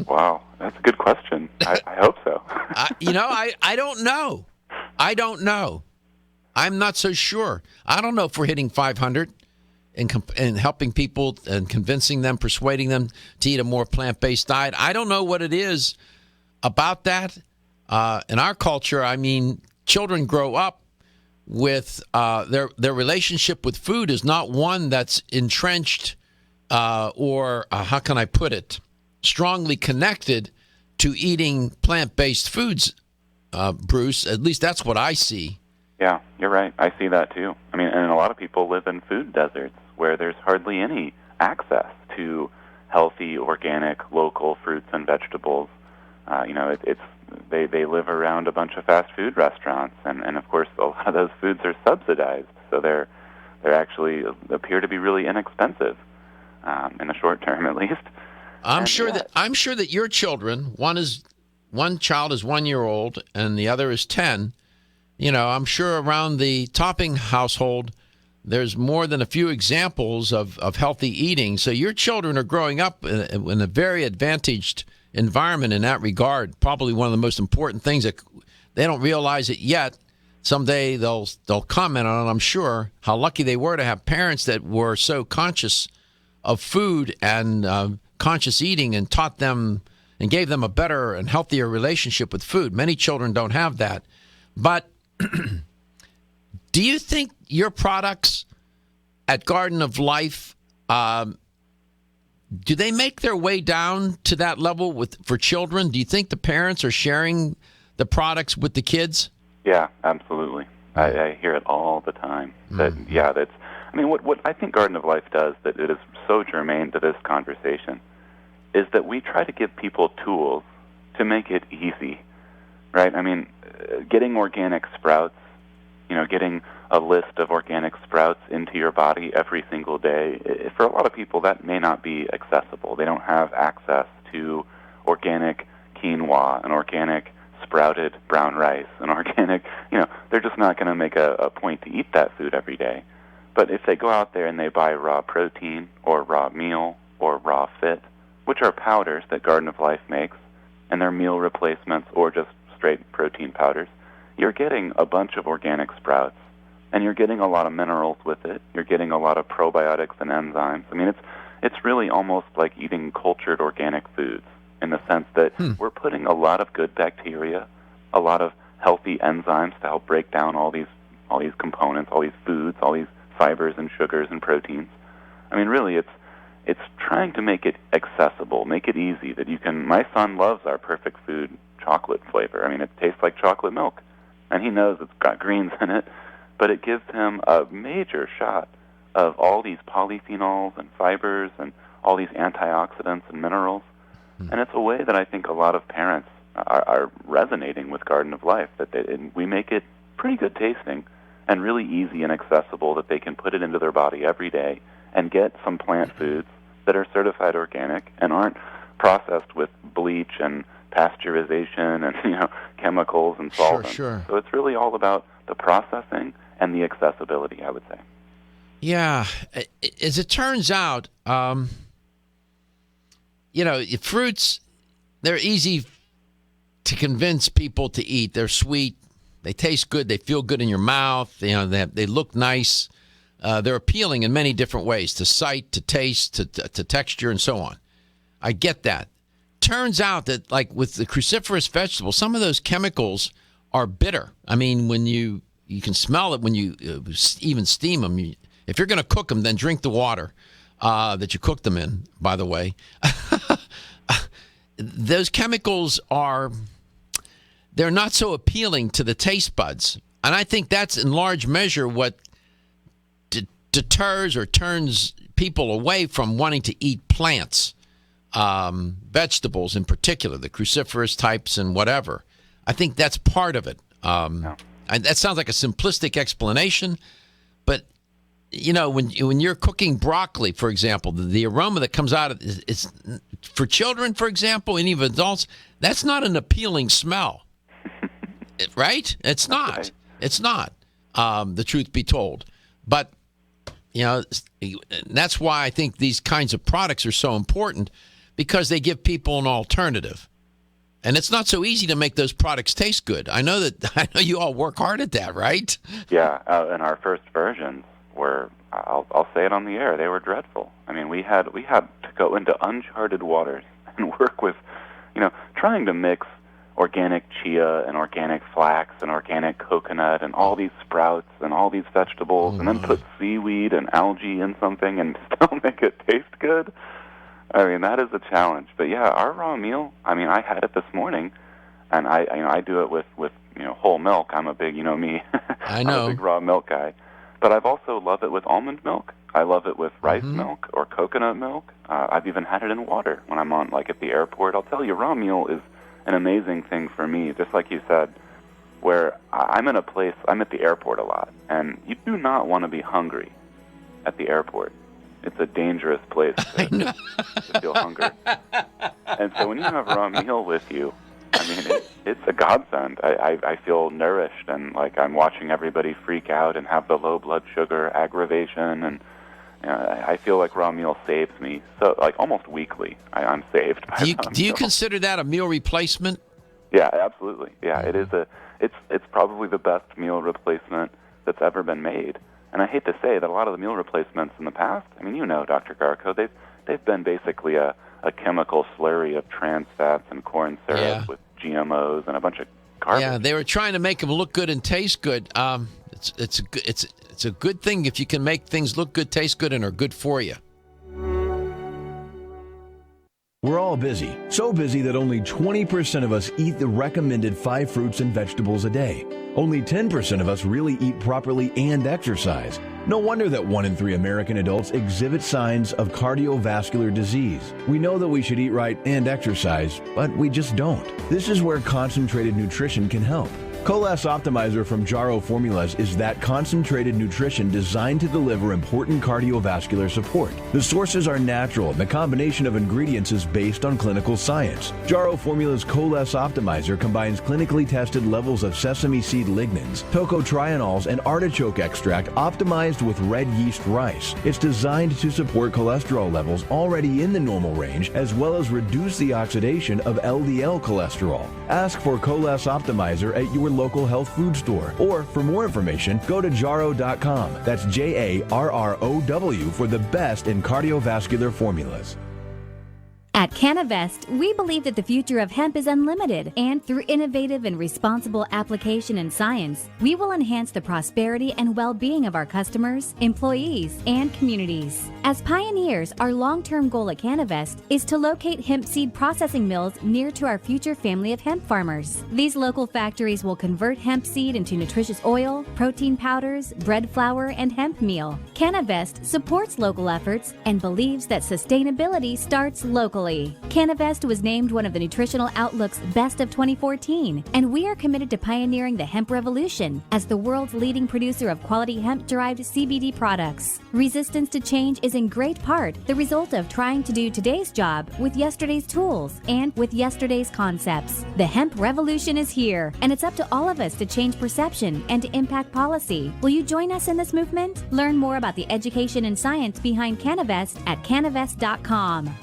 Wow, that's a good question. I hope so. I don't know. I'm not so sure. I don't know if we're hitting 500 and helping people and convincing them, persuading them to eat a more plant-based diet. I don't know what it is about that. In our culture, I mean, children grow up with their relationship with food is not one that's entrenched or how can I put it, strongly connected to eating plant-based foods, Bruce. At least that's what I see. Yeah, you're right. I see that too. I mean, and a lot of people live in food deserts where there's hardly any access to healthy, organic, local fruits and vegetables. They live around a bunch of fast food restaurants, and of course a lot of those foods are subsidized, so they're actually appear to be really inexpensive in the short term, at least. I'm sure that your children, one child is 1 year old and the other is 10. You know, I'm sure around the Topping household, there's more than a few examples of healthy eating. So your children are growing up in a very advantaged environment in that regard. Probably one of the most important things that they don't realize it yet. Someday they'll comment on it, I'm sure, how lucky they were to have parents that were so conscious of food and conscious eating and taught them and gave them a better and healthier relationship with food. Many children don't have that. But do you think your products at Garden of Life, do they make their way down to that level for children? Do you think the parents are sharing the products with the kids? Yeah, absolutely. I hear it all the time. What I think Garden of Life does that it is so germane to this conversation is that we try to give people tools to make it easy, right? I mean, getting organic sprouts, getting a list of organic sprouts into your body every single day, for a lot of people that may not be accessible. They don't have access to organic quinoa and organic sprouted brown rice and organic, they're just not going to make a point to eat that food every day. But if they go out there and they buy raw protein or raw meal or raw fit, which are powders that Garden of Life makes, and they're meal replacements or just straight protein powders, you're getting a bunch of organic sprouts, and you're getting a lot of minerals with it. You're getting a lot of probiotics and enzymes. I mean, it's really almost like eating cultured organic foods in the sense that we're putting a lot of good bacteria, a lot of healthy enzymes to help break down all these components, all these foods, all these fibers and sugars and proteins. I mean, really, it's trying to make it accessible, make it easy that you can. My son loves our Perfect Food chocolate flavor. I mean, it tastes like chocolate milk, and he knows it's got greens in it, but it gives him a major shot of all these polyphenols and fibers and all these antioxidants and minerals. And it's a way that I think a lot of parents are resonating with Garden of Life, that we make it pretty good tasting and really easy and accessible, that they can put it into their body every day and get some plant foods that are certified organic and aren't processed with bleach and pasteurization and chemicals and solvents. Sure. So it's really all about the processing and the accessibility, I would say. Yeah, as it turns out, fruits, they're easy to convince people to eat. They're sweet, they taste good, they feel good in your mouth. They look nice. They're appealing in many different ways, to sight, to taste, to texture, and so on. I get that. Turns out that, like with the cruciferous vegetables, some of those chemicals are bitter. I mean, when you can smell it when you even steam them. If you're going to cook them, then drink the water that you cooked them in, by the way. Those chemicals they're not so appealing to the taste buds. And I think that's in large measure what deters or turns people away from wanting to eat plants, vegetables in particular, the cruciferous types and whatever. I think that's part of it. That sounds like a simplistic explanation, but when you're cooking broccoli, for example, the aroma that comes out of it's for children, for example, and even adults, that's not an appealing smell, right? It's not. Right. It's not. The truth be told, but that's why I think these kinds of products are so important, because they give people an alternative. And it's not so easy to make those products taste good. I know you all work hard at that, right? Yeah, in our first versions were, I'll say it on the air, they were dreadful. I mean, we had to go into uncharted waters and work with, trying to mix organic chia and organic flax and organic coconut and all these sprouts and all these vegetables, and then put seaweed and algae in something and still make it taste good. I mean, that is a challenge. But yeah, our raw meal, I mean, I had it this morning, and I do it with whole milk. I'm a big, me. I know. I'm a big raw milk guy. But I've also loved it with almond milk. I love it with rice milk or coconut milk. I've even had it in water when I'm on, like, at the airport. I'll tell you, raw meal is an amazing thing for me, just like you said, where I'm in a place, I'm at the airport a lot, and you do not want to be hungry at the airport. It's a dangerous place to feel hunger. And so when you have raw meal with you, I mean, it's a godsend. I feel nourished, and like I'm watching everybody freak out and have the low blood sugar aggravation, and I feel like raw meal saves me. So, like, almost weekly, I'm saved by Do you consider that a meal replacement? Yeah, absolutely. Yeah, it is it's probably the best meal replacement that's ever been made. And I hate to say that a lot of the meal replacements in the past, I mean, Dr. Garko, they've been basically a chemical slurry of trans fats and corn syrup with GMOs and a bunch of garbage. Yeah, they were trying to make them look good and taste good. It's a good thing if you can make things look good, taste good, and are good for you. We're all busy, so busy that only 20% of us eat the recommended 5 fruits and vegetables a day. Only 10% of us really eat properly and exercise. No wonder that 1 in 3 American adults exhibit signs of cardiovascular disease. We know that we should eat right and exercise, but we just don't. This is where concentrated nutrition can help. Colas Optimizer from Jarrow Formulas is that concentrated nutrition designed to deliver important cardiovascular support. The sources are natural, and the combination of ingredients is based on clinical science. Jarrow Formula's Colas Optimizer combines clinically tested levels of sesame seed lignans, tocotrienols, and artichoke extract optimized with red yeast rice. It's designed to support cholesterol levels already in the normal range, as well as reduce the oxidation of LDL cholesterol. Ask for Colas Optimizer at your local health food store, or for more information, go to jarrow.com. That's JARROW for the best in cardiovascular formulas. At Canavest, we believe that the future of hemp is unlimited, and through innovative and responsible application and science, we will enhance the prosperity and well-being of our customers, employees, and communities. As pioneers, our long-term goal at Canavest is to locate hemp seed processing mills near to our future family of hemp farmers. These local factories will convert hemp seed into nutritious oil, protein powders, bread flour, and hemp meal. Canavest supports local efforts and believes that sustainability starts locally. Canavest was named one of the Nutritional Outlook's Best of 2014, and we are committed to pioneering the hemp revolution as the world's leading producer of quality hemp-derived CBD products. Resistance to change is in great part the result of trying to do today's job with yesterday's tools and with yesterday's concepts. The hemp revolution is here, and it's up to all of us to change perception and to impact policy. Will you join us in this movement? Learn more about the education and science behind Canavest at canavest.com.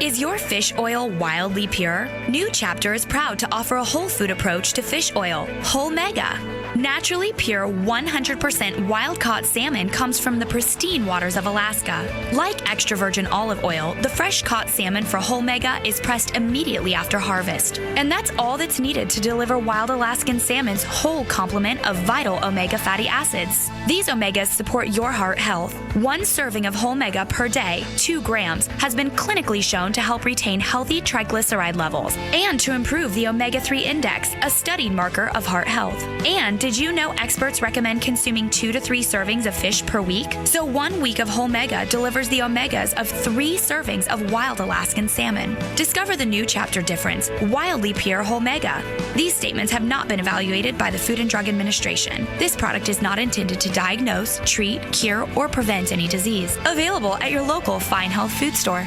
Is your fish oil wildly pure? New Chapter is proud to offer a whole food approach to fish oil, Whole Mega. Naturally pure 100% wild-caught salmon comes from the pristine waters of Alaska. Like extra virgin olive oil, the fresh-caught salmon for Whole Mega is pressed immediately after harvest. And that's all that's needed to deliver wild Alaskan salmon's whole complement of vital omega fatty acids. These omegas support your heart health. One serving of Whole Mega per day, 2 grams, has been clinically shown to help retain healthy triglyceride levels and to improve the omega-3 index, a studied marker of heart health. And did you know experts recommend consuming 2 to 3 servings of fish per week? So 1 week of Whole Mega delivers the omegas of 3 servings of wild Alaskan salmon. Discover the New Chapter difference, wildly pure Whole Mega. These statements have not been evaluated by the Food and Drug Administration. This product is not intended to diagnose, treat, cure, or prevent any disease. Available at your local Fine Health food store.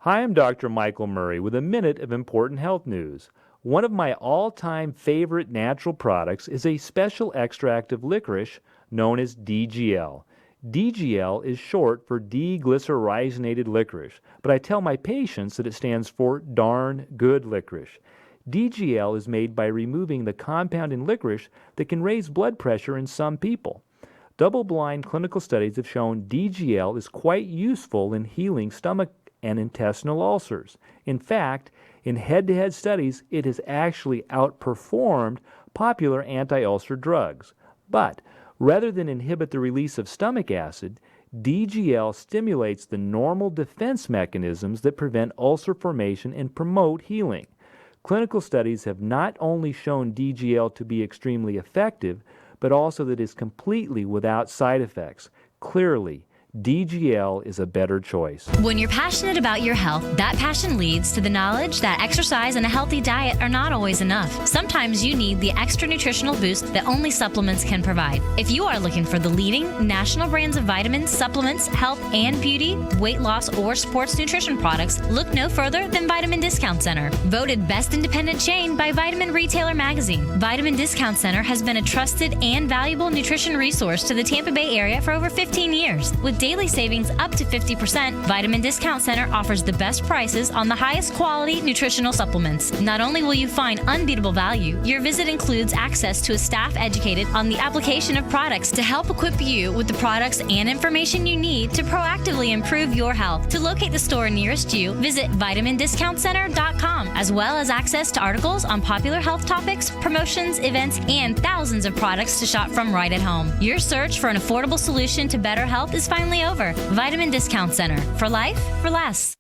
Hi, I'm Dr. Michael Murray with a minute of important health news. One of my all-time favorite natural products is a special extract of licorice known as DGL. DGL is short for deglycyrrhizated licorice, but I tell my patients that it stands for darn good licorice. DGL is made by removing the compound in licorice that can raise blood pressure in some people. Double-blind clinical studies have shown DGL is quite useful in healing stomach and intestinal ulcers. In fact, in head-to-head studies, it has actually outperformed popular anti-ulcer drugs. But rather than inhibit the release of stomach acid, DGL stimulates the normal defense mechanisms that prevent ulcer formation and promote healing. Clinical studies have not only shown DGL to be extremely effective, but also that it is completely without side effects. Clearly, DGL is a better choice. When you're passionate about your health, that passion leads to the knowledge that exercise and a healthy diet are not always enough. Sometimes you need the extra nutritional boost that only supplements can provide. If you are looking for the leading national brands of vitamins, supplements, health and beauty, weight loss, or sports nutrition products, look no further than Vitamin Discount Center. Voted best independent chain by Vitamin Retailer Magazine, Vitamin Discount Center has been a trusted and valuable nutrition resource to the Tampa Bay area for over 15 years. With daily savings up to 50%, Vitamin Discount Center offers the best prices on the highest quality nutritional supplements. Not only will you find unbeatable value, your visit includes access to a staff educated on the application of products to help equip you with the products and information you need to proactively improve your health. To locate the store nearest you, visit vitamindiscountcenter.com, as well as access to articles on popular health topics, promotions, events, and thousands of products to shop from right at home. Your search for an affordable solution to better health is finally over. Vitamin Discount Center. For life, for less.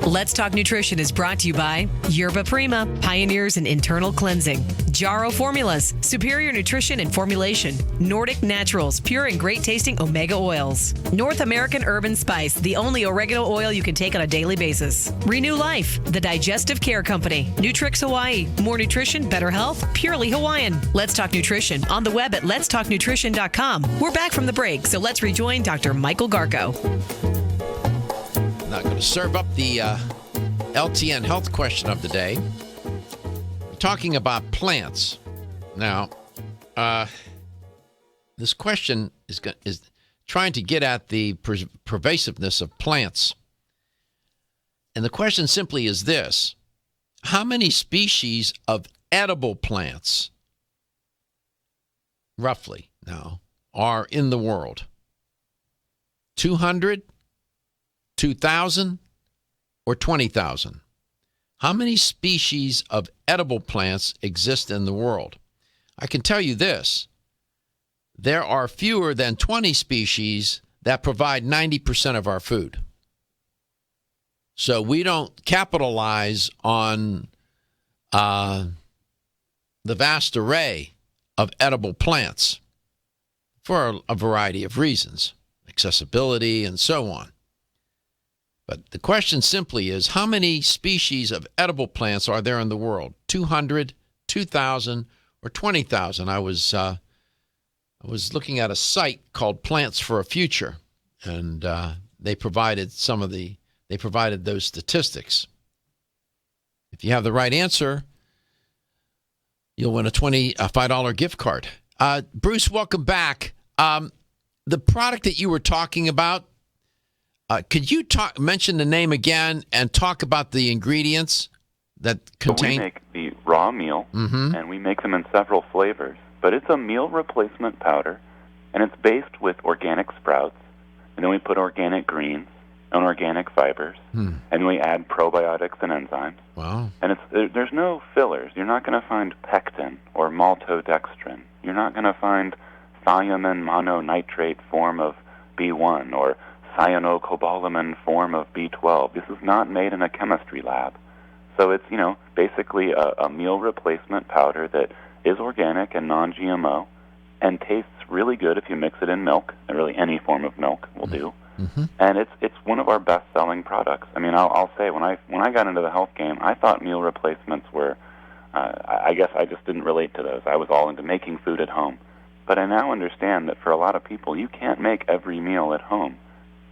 Let's Talk Nutrition is brought to you by Yerba Prima, pioneers in internal cleansing. Jarro Formulas, superior nutrition and formulation. Nordic Naturals, pure and great tasting omega oils. North American Urban Spice, the only oregano oil you can take on a daily basis. Renew Life, the digestive care company. Nutrix Hawaii, more nutrition, better health, purely Hawaiian. Let's Talk Nutrition on the web at letstalknutrition.com. We're back from the break, so let's rejoin Dr. Michael Garko. Not going to serve up the LTN health question of the day. We're talking about plants. Now, this question is trying to get at the pervasiveness of plants. And the question simply is this: how many species of edible plants, roughly now, are in the world? 200, 2,000, or 20,000? How many species of edible plants exist in the world? I can tell you this: there are fewer than 20 species that provide 90% of our food. So we don't capitalize on the vast array of edible plants for a variety of reasons, accessibility and so on. But the question simply is, how many species of edible plants are there in the world? 200, 2,000, or 20,000? I was looking at a site called Plants for a Future, and they provided those statistics. If you have the right answer, you'll win a $5 gift card. Bruce, welcome back. The product that you were talking about, could you mention the name again and talk about the ingredients that contain? So we make the raw meal, and we make them in several flavors. But it's a meal replacement powder, and it's based with organic sprouts, and then we put organic greens and organic fibers, and we add probiotics and enzymes. Wow. And there's no fillers. You're not going to find pectin or maltodextrin. You're not going to find thiamine mononitrate form of B1 or cyanocobalamin form of B12. This is not made in a chemistry lab. So it's, basically a meal replacement powder that is organic and non-GMO and tastes really good if you mix it in milk, and really any form of milk will do. And it's one of our best-selling products. I mean, I'll say, when I got into the health game, I thought meal replacements were, I guess I just didn't relate to those. I was all into making food at home. But I now understand that for a lot of people, you can't make every meal at home.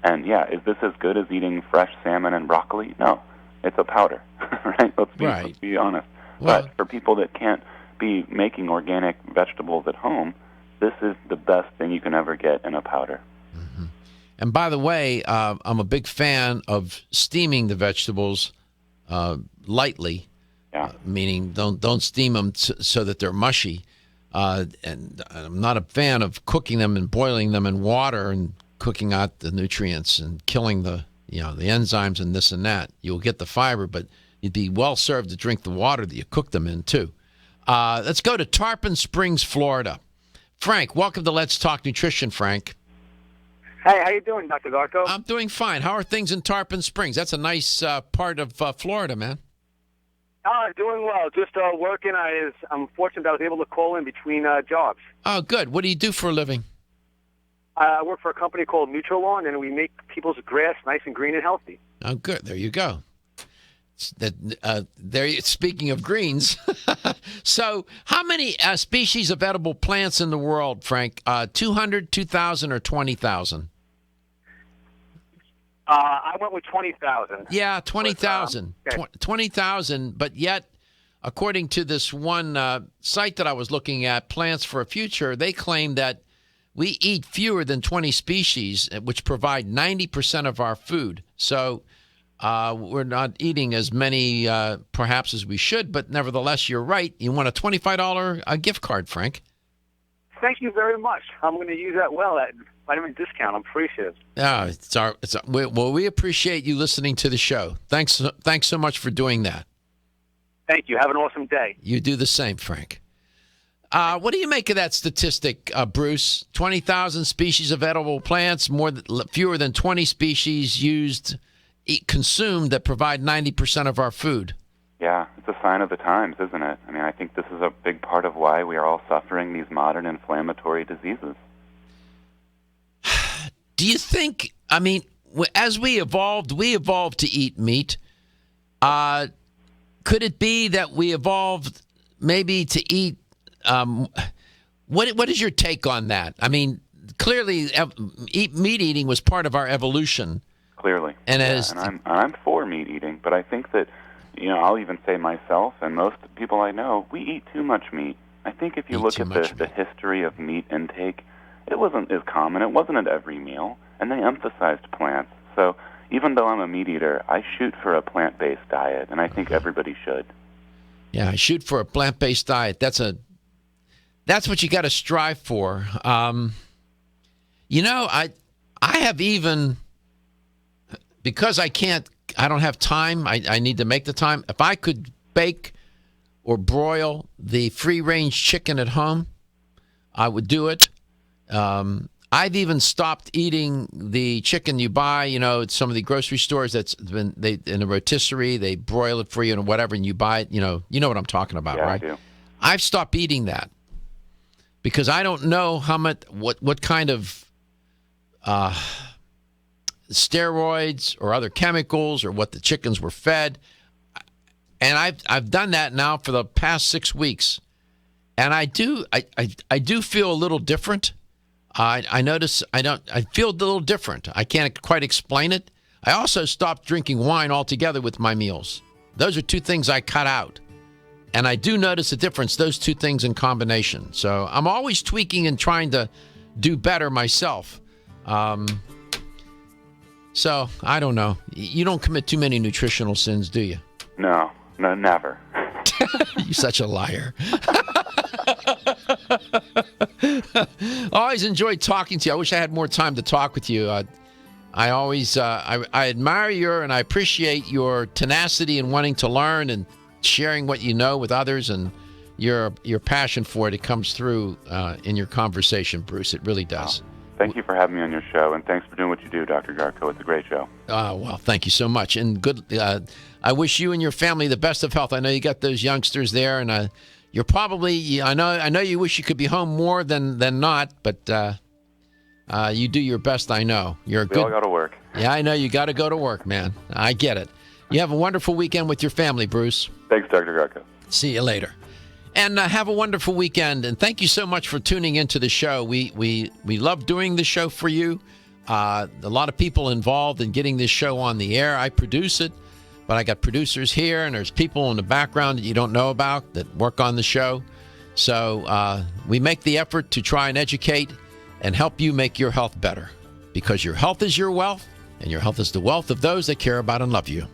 And yeah, is this as good as eating fresh salmon and broccoli? No, it's a powder, right? Let's be honest. Well, but for people that can't be making organic vegetables at home, this is the best thing you can ever get in a powder. And by the way, I'm a big fan of steaming the vegetables lightly, meaning don't steam them so that they're mushy. And I'm not a fan of cooking them and boiling them in water and cooking out the nutrients and killing the enzymes and this and that. You'll get the fiber, but you'd be well served to drink the water that you cook them in too. Let's go to Tarpon Springs, Florida. Frank, welcome to Let's Talk Nutrition, Frank. Hey, how you doing, Dr. Darko? I'm doing fine. How are things in Tarpon Springs? That's a nice part of Florida, man. Doing well. Just working. I'm fortunate that I was able to call in between jobs. Oh, good. What do you do for a living? I work for a company called Nutrilon, and we make people's grass nice and green and healthy. Oh, good. There you go. Speaking of greens, so how many species of edible plants in the world, Frank? 200, 2,000, or 20,000? I went with 20,000. Yeah, 20,000. Okay. 20,000, but yet, according to this one site that I was looking at, Plants for a Future, they claim that we eat fewer than 20 species, which provide 90% of our food. So we're not eating as many, perhaps, as we should, but nevertheless, you're right. You want a $25 gift card, Frank. Thank you very much. I'm going to use that well at vitamin discount. I'm appreciative. We appreciate you listening to the show. Thanks so much for doing that. Thank you. Have an awesome day. You do the same, Frank. What do you make of that statistic, Bruce? 20,000 species of edible plants, fewer than 20 species consumed that provide 90% of our food. Yeah, it's a sign of the times, isn't it? I mean, I think this is a big part of why we are all suffering these modern inflammatory diseases. Do you think, as we evolved to eat meat. Could it be that we evolved maybe to eat, what is your take on that? I mean, clearly meat eating was part of our evolution. Clearly. And I'm for meat eating, but I think that, I'll even say myself and most people I know, we eat too much meat. I think if you look at the history of meat intake, it wasn't as common. It wasn't at every meal, and they emphasized plants. So, even though I'm a meat eater, I shoot for a plant-based diet, and I think everybody should. Yeah, I shoot for a plant-based diet. That's what you got to strive for. I have even, because I don't have time, I need to make the time. If I could bake or broil the free-range chicken at home, I would do it. I've even stopped eating the chicken you buy, at some of the grocery stores in a rotisserie, they broil it for you and whatever, and you buy it, you know what I'm talking about, yeah, right? I do. I've stopped eating that because I don't know what kind of steroids or other chemicals or what the chickens were fed. And I've done that now for the past 6 weeks. And I do feel a little different. I notice I feel a little different. I can't quite explain it. I also stopped drinking wine altogether with my meals. Those are two things I cut out. And I do notice a difference, those two things in combination. So I'm always tweaking and trying to do better myself. So I don't know. You don't commit too many nutritional sins, do you? No, never. You're such a liar. Always enjoyed talking to you. I wish I had more time to talk with you. I always I admire and I appreciate your tenacity and wanting to learn and sharing what you know with others, and your passion for it. It comes through in your conversation, Bruce. It really does. Thank you for having me on your show, and thanks for doing what you do, Dr. Garko. It's a great show. Well, thank you so much, and good. I wish you and your family the best of health. I know you got those youngsters there, and you're probably. I know you wish you could be home more than not, but you do your best. I know you're We all got to work. Yeah, I know you got to go to work, man. I get it. You have a wonderful weekend with your family, Bruce. Thanks, Dr. Garko. See you later. And have a wonderful weekend. And thank you so much for tuning into the show. We love doing the show for you. A lot of people involved in getting this show on the air. I produce it, but I got producers here, and there's people in the background that you don't know about that work on the show. So we make the effort to try and educate and help you make your health better, because your health is your wealth, and your health is the wealth of those that care about and love you.